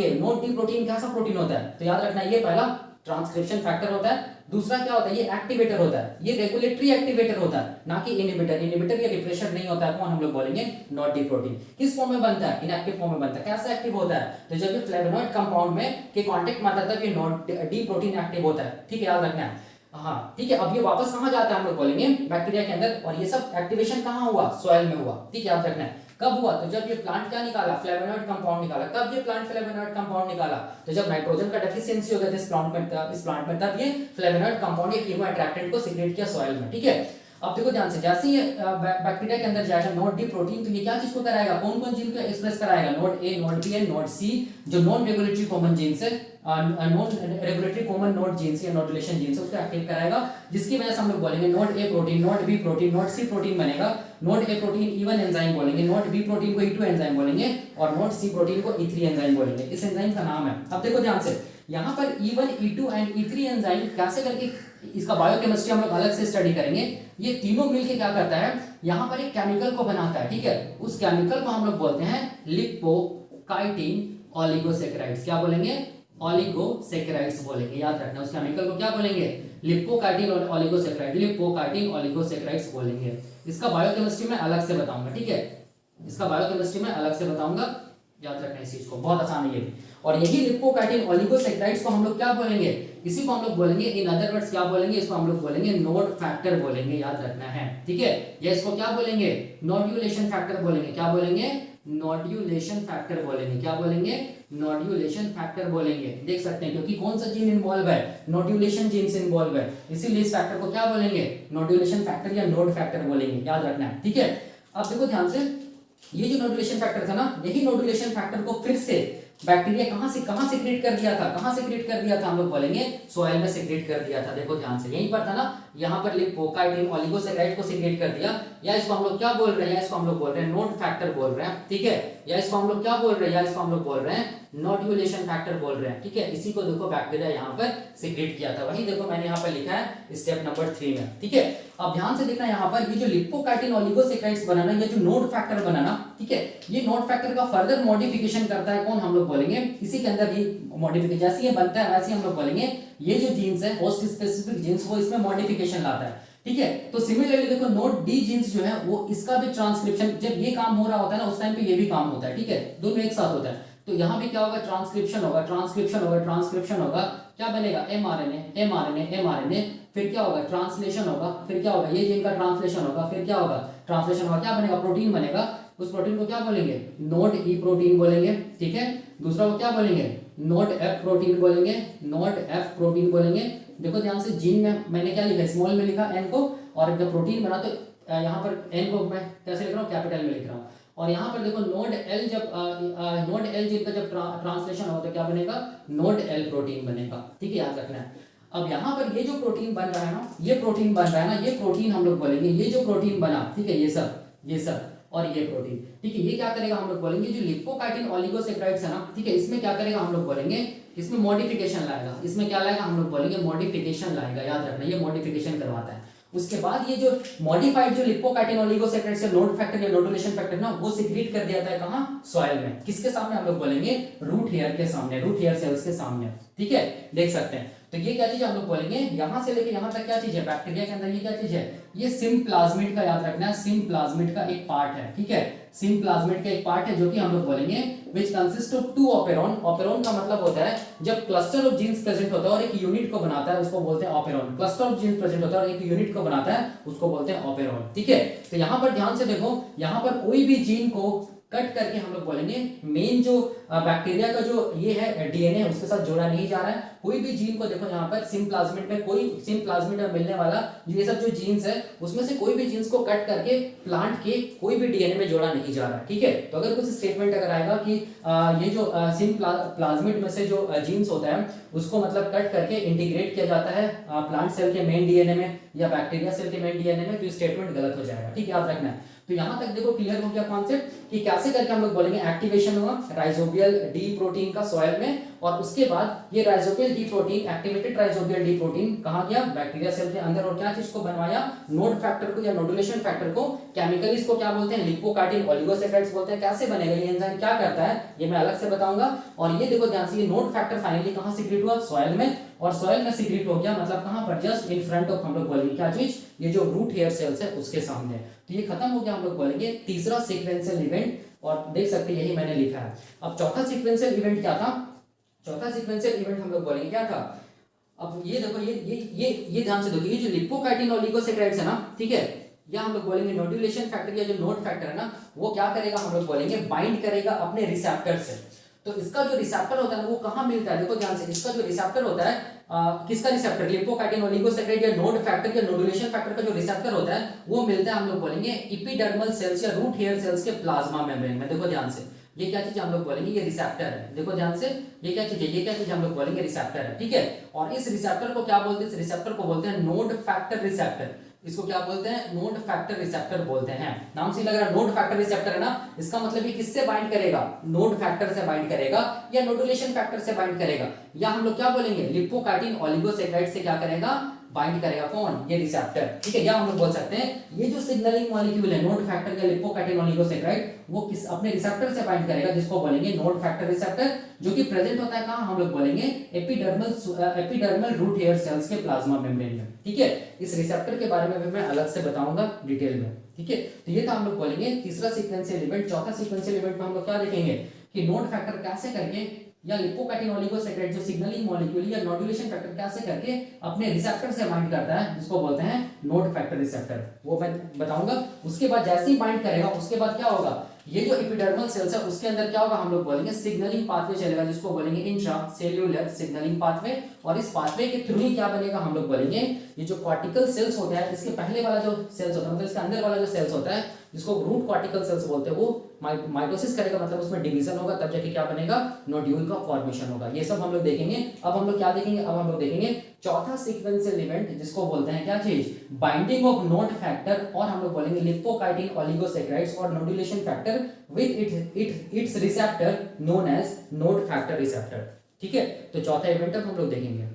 ये नोड डी प्रोटीन कैसा प्रोटीन होता है, तो याद रखना है, ये पहला ट्रांसक्रिप्शन फैक्टर होता है, दूसरा क्या होता है? ये एक्टिवेटर होता है। ये रेगुलेटरी एक्टिवेटर होता है, ना कि इनहिबिटर। इनहिबिटर या रिप्रेशर नहीं होता है। कौन हम लोग बोलेंगे? Not D protein. किस फॉर्म में बनता है? इनएक्टिव फॉर्म में बनता है। कैसे एक्टिव होता है? तो जब ये फ्लेवोनॉइड कंपाउंड में के कांटेक्ट में आता है तब ये नॉट डी प्रोटीन एक्टिव होता है। ठीक है, याद रखना है। हाँ, ठीक है, अब ये वापस कहां जाता है? हम लोग बोलेंगे बैक्टीरिया के अंदर। और ये सब एक्टिवेशन कहां हुआ? सॉइल में हुआ। ठीक है, याद रखना है। कब हुआ? तो जब ये प्लांट क्या निकाला? फ्लेवोनॉइड कंपाउंड निकाला। कब ये प्लांट फ्लेवोनॉइड कंपाउंड निकाला? तो जब नाइट्रोजन का डेफिशिएंसी हो गया था इस प्लांट में, तब ये फ्लेवोनॉइड कंपाउंड, ये कीमो अट्रैक्टेंट को सीक्रेट किया सॉइल में। ठीक है, अब देखो ध्यान से, जैसे ही बैक्टीरिया के अंदर जाएगा नोड डी प्रोटीन, तो ये क्या चीज को कराएगा? कौन कौन जीन को एक्सप्रेस कराएगा? Nod A, nod B and nod C, जो नॉन रेगुलेटरी कॉमन जीन्स है, non regulatory common nod genes या नोडुलेशन जीन्स है, उसको एक्टिव कराएगा, जिसकी वजह से हम लोग बोलेंगे nod A protein, nod B protein, nod C protein बनेगा। Nod A protein E1 enzyme बोलेंगे, नोड बी प्रोटीन को E2 एंजाइम बोलेंगे और नोड सी प्रोटीन को E3 एंजाइम बोलेंगे। इस एंजाइम का नाम है। अब देखो ध्यान से, यहाँ पर E1, E2 and E3 enzyme कैसे करके, इसका बायोकेमिस्ट्री हम लोग अलग से स्टडी करेंगे। ये तीनों मिलके क्या करता है? यहाँ पर एक केमिकल को बनाता है। ठीक है, उस केमिकल को हम लोग बोलते हैं लिपोकाइटिन ऑलिगोसैकेराइड्स। क्या बोलेंगे? ऑलिगोसैकेराइड्स बोलेंगे। याद रखना, उस केमिकल को क्या बोलेंगे? लिपोकाइटिन ऑलिगोसैकेराइड, लिपोकाइटिन ऑलिगोसैकेराइड्स बोलेंगे। इसका बायोकेमिस्ट्री में अलग से बताऊंगा। ठीक है, इसका बायोकेमिस्ट्री में अलग से बताऊंगा। याद रखना इस चीज को, बहुत आसान है ये भी। और यही लिपोकाइटिन ऑलिगोसैकेराइड्स को हम लोग क्या बोलेंगे? इसी को हम लोग बोलेंगे, इन अदर वर्ड्स क्या बोलेंगे? इसको हम लोग बोलेंगे नोड फैक्टर बोलेंगे। याद रखना है। ठीक है, या इसको क्या बोलेंगे? नोड्यूलेशन फैक्टर बोलेंगे। क्या बोलेंगे? नोड्यूलेशन फैक्टर बोलेंगे। क्या बोलेंगे? नोड्यूलेशन फैक्टर बोलेंगे। देख सकते हैं, क्योंकि कौन सा जीन इन्वॉल्व है? नोड्यूलेशन जीन से इन्वॉल्व है, इसीलिए इस फैक्टर को क्या बोलेंगे? नोड्यूलेशन फैक्टर या नोड फैक्टर बोलेंगे। याद रखना है। ठीक है, अब देखो ध्यान से, ये जो नोडुलेशन फैक्टर था ना, यही नोडुलेशन फैक्टर को फिर से बैक्टीरिया कहां सीक्रेट कर दिया था? कहां सीक्रेट कर दिया था? हम लोग बोलेंगे सॉइल में सीक्रेट कर दिया था। देखो ध्यान से, यहीं पर था ना, यहाँ पर लिपोकाइटिन ऑलिगोसैकेराइड को सीक्रेट कर दिया। या इसको हम लोग क्या बोल रहे हैं? इसको हम लोग बोल रहे हैं नोड फैक्टर बोल रहे हैं। ठीक है, या इसको हम लोग क्या बोल रहे हैं? या इसको हम लोग बोल रहे हैं नोड्यूलेशन फैक्टर बोल रहे हैं। ठीक है, इसी को देखो बैक्टीरिया यहाँ पर सीक्रेट किया था। वही देखो मैंने यहाँ पर लिखा है स्टेप नंबर 3 में। ठीक है, अब ध्यान से देखना, यहाँ पर ये जो लिपोकाइटिन ऑलिगोसैकेराइड्स बनाना, ये जो नोड फैक्टर बनाना, ठीक है, ये नोड फैक्टर का फर्दर मॉडिफिकेशन करता है। कौन? हम लोग बोलेंगे, इसी के अंदर ही मॉडिफिकेशन, जैसे ये बनता है वैसे हम लोग बोलेंगे ये जो जीन्स है, होस्ट स्पेसिफिक जीन्स, वो इसमें मॉडिफिकेशन लाता है। ठीक है, तो सिमिलरली देखो नोड डी जीन्स जो है वो इसका भी ट्रांसक्रिप्शन, जब ये काम हो रहा होता है ना, उस टाइम पे ये भी काम होता है। ठीक है, दोनों एक साथ होता है। तो यहाँ पे क्या होगा? ट्रांसक्रिप्शन होगा, ट्रांसक्रिप्शन होगा, ट्रांसक्रिप्शन होगा। क्या बनेगा? MRNA, mRNA, mRNA. फिर क्या होगा? ट्रांसलेशन होगा। फिर क्या होगा? ये जीन का ट्रांसलेशन होगा। फिर क्या होगा? ट्रांसलेशन होगा, क्या बनेगा? प्रोटीन बनेगा। उस प्रोटीन को क्या बोलेंगे? नोड ई प्रोटीन बोलेंगे। ठीक है, दूसरा को क्या बोलेंगे? नोड एफ प्रोटीन बोलेंगे। नोड एफ प्रोटीन बोलेंगे। देखो ध्यान से, जीन में मैंने क्या लिखा? स्मॉल में लिखा एन को, और जब प्रोटीन बना तो यहाँ पर एन को मैं कैसे लिख रहा हूँ, कैपिटल में लिख रहा हूँ। और यहाँ पर देखो नोड एल जब नोड एल जिनका जब ट्रांसलेशन होगा तो क्या बनेगा, नोड एल प्रोटीन बनेगा। ठीक है, याद रखना है। अब यहाँ पर ये जो प्रोटीन बन रहा है ना, ये प्रोटीन बन रहा है ना, ये प्रोटीन हम लोग बोलेंगे, ये जो प्रोटीन बना, ठीक है, ये सब और ये प्रोटीन, ठीक है, ये क्या करेगा हम लोग बोलेंगे, जो लिपोकार्टिन ओलिगोसैकेराइड्स है ना, ठीक है, इसमें क्या करेगा हम लोग बोलेंगे, इसमें मॉडिफिकेशन लाएगा। इसमें क्या लाएगा हम लोग बोलेंगे, मॉडिफिकेशन लाएगा। याद रखना, ये मॉडिफिकेशन करवाता है। उसके बाद ये जो मॉडिफाइड जो लिपोकार्टिन ओलिगोसैकेराइड्स से नोड फैक्टर या नोडुलेशन फैक्टर ना, वो सीक्रेट कर दिया जाता है कहाँ, सॉइल में। किसके सामने हम लोग बोलेंगे, रूट हेयर के सामने, रूट हेयर सेल्स के सामने। ठीक है, देख सकते हैं। तो ये क्या चीज हम लोग बोलेंगे, यहां से लेके यहां तक क्या चीज है, बैक्टीरिया के अंदर ये क्या चीज है, ये सिम्प्लाज्मिड का, याद रखना है, सिम्प्लाज्मिड का एक पार्ट है। ठीक है, सिम्प्लाज्मिड का एक पार्ट है जो कि हम लोग बोलेंगे which consist of 2 operon. Operon का मतलब होता है जब क्लस्टर ऑफ जीन्स प्रेजेंट होता है और एक यूनिट को बनाता है, उसको बोलते हैं operon. Cluster of genes present होता है और एक यूनिट को बनाता है, उसको बोलते हैं ओपेरॉन। ठीक है, तो यहां पर ध्यान से देखो, यहां पर कोई भी जीन को कट करके हम लोग बोलेंगे मेन जो बैक्टीरिया का जो ये है डीएनए उसके साथ जोड़ा नहीं जा रहा है। कोई भी जीन को देखो यहाँ पर सिम्प्लाज्मिड में, कोई सिम्प्लाज्मिड में मिलने वाला ये सब जो जीन्स है उसमें से कोई भी जीन्स को कट करके प्लांट के कोई भी डीएनए में जोड़ा नहीं जा रहा है। ठीक है, तो अगर कुछ स्टेटमेंट अगर आएगा कि ये जो सिम्प्लाज्मिड में से जो जीन्स होता है उसको मतलब कट करके इंटीग्रेट किया जाता है प्लांट सेल के मेन डीएनए में या बैक्टीरिया सेल के मेन डीएनए में, तो स्टेटमेंट गलत हो जाएगा। ठीक है, याद रखना है। तो यहां तक देखो क्लियर हो गया कॉन्सेप्ट कि कैसे करके हम लोग बोलेंगे एक्टिवेशन हुआ राइजोबियल डी प्रोटीन का सॉइल में, और उसके बाद ये rhizobial D protein, activated rhizobial D protein कहां गया, बैक्टीरिया सेल के अंदर, और क्या चीज को बनवाया, नोड फैक्टर को या नोडुलेशन फैक्टर को। केमिकली इसको क्या बोलते हैं, लिपोकार्टिन ओलिगोसैकेराइड्स बोलते हैं। कैसे बनेगा ये एंजाइम, क्या करता है, ये मैं अलग से बताऊंगा। और ये देखो ध्यान से, ये नोड फैक्टर फाइनली कहां सीक्रेट हुआ, सॉइल में, और सॉइल में सीक्रेट हो गया मतलब कहां पर, जस्ट इन फ्रंट ऑफ हम लोग बोलेंगे क्या चीज, ये जो रूट हेयर सेल्स है उसके सामने। तो ये खत्म हो गया, हम लोग बोलेंगे तीसरा सीक्वेंशियल इवेंट, और देख सकते हैं यही मैंने लिखा है। अब चौथा सीक्वेंशियल इवेंट क्या था, चौथा सीक्वेंशियल इवेंट हम लोग बोलेंगे क्या था। अब ये देखो, ये ध्यान से देखो, ये जो लिपोकार्टिन ओलिगोसैकेराइड्स है ना, ठीक है, या हम लोग बोलेंगे नोडुलेशन फैक्टर या जो नोड फैक्टर है ना, वो क्या करेगा हम लोग बोलेंगे, बाइंड करेगा अपने रिसेप्टर से। तो इसका जो रिसेप्टर होता है वो कहां मिलता है, देखो ध्यान से, इसका जो रिसेप्टर होता है किसका रिसेप्टर, लिपोकार्टिन ओलिगोसैकेराइड या नोड फैक्टर या नोडुलेशन फैक्टर का जो रिसेप्टर होता है वो मिलता है हम लोग बोलेंगे एपिडर्मल सेल्स या रूट हेयर सेल्स के प्लाज्मा मेम्ब्रेन में। देखो ध्यान से, ये क्या चीज हम लोग बोलेंगे, ये रिसेप्टर है। देखो ध्यान से, ये क्या चीज है, ये क्या चीज हम लोग बोलेंगे, रिसेप्टर है। ठीक है, और इस रिसेप्टर को क्या बोलते हैं, इस रिसेप्टर को बोलते हैं नोड फैक्टर रिसेप्टर। इसको क्या बोलते हैं, नोड फैक्टर रिसेप्टर बोलते हैं। नाम से लग रहा है नोड फैक्टर रिसेप्टर है ना, इसका मतलब ये किससे बाइंड करेगा, नोड फैक्टर से बाइंड करेगा या नोडुलेशन फैक्टर से बाइंड करेगा, या हम लोग क्या बोलेंगे, लिपोकार्टिन ओलिगोसैकेराइड से क्या करेगा, बाइंड करेगा, कौन, ये रिसेप्टर। ठीक है, या हम लोग बोल सकते हैं ये जो सिग्नलिंग मॉलिक्यूल है नोड फैक्टर या लिपोकार्टिन ओलिगोसैकेराइड, वो किस अपने रिसेप्टर से बाइंड करेगा, जिसको बोलेंगे नोड फैक्टर रिसेप्टर, जो कि प्रेजेंट होता है कहां, हम लोग बोलेंगे एपिडर्मल रूट हेयर सेल्स के प्लाज्मा मेम्ब्रेन में। ठीक है, इस रिसेप्टर के बारे में भी मैं अलग से बताऊंगा डिटेल में। ठीक है, तो ये था हम लोग बोलेंगे तीसरा सीक्वेंशियल इवेंट। चौथा सीक्वेंशियल इवेंट में हम लोग क्या देखेंगे कि नोड फैक्टर कैसे करके या लिपोकार्टिन ओलिगोसैकेराइड जो सिग्नलिंग मॉलिक्यूल या नोडुलेशन फैक्टर कैसे करके अपने रिसेप्टर से बाइंड करता है, जिसको बोलते हैं नोड फैक्टर रिसेप्टर, वो मैं बताऊंगा। उसके बाद जैसे ही बाइंड करेगा उसके बाद क्या होगा, ये जो एपिडर्मल सेल्स है उसके अंदर क्या होगा, हम लोग बोलेंगे सिग्नलिंग पाथवे चलेगा, जिसको बोलेंगे इंट्रासेल्युलर सिग्नलिंग पाथवे। और इस पाथवे के थ्रू ही क्या बनेगा, हम लोग बोलेंगे ये जो कॉर्टिकल सेल्स होता है, इसके पहले वाला जो सेल्स होता है मतलब इसके अंदर वाला जो सेल्स होता है, जिसको रूट कॉर्टिकल सेल्स बोलते हैं, वो माइटोसिस करेगा, मतलब उसमें डिवीजन होगा, तब जाके क्या बनेगा, नोड्यूल का फॉर्मेशन होगा। ये सब हम लोग देखेंगे। अब हम लोग क्या देखेंगे, अब हम लोग देखेंगे चौथा सीक्वेंशियल इवेंट, जिसको बोलते हैं क्या चीज, बाइंडिंग ऑफ नोड फैक्टर, और हम लोग बोलेंगे लिपोकार्टिन ओलिगोसैकेराइड्स और nodulation factor with its receptor known as nod factor receptor. ठीक है, तो चौथा इवेंट अब हम लोग देखेंगे।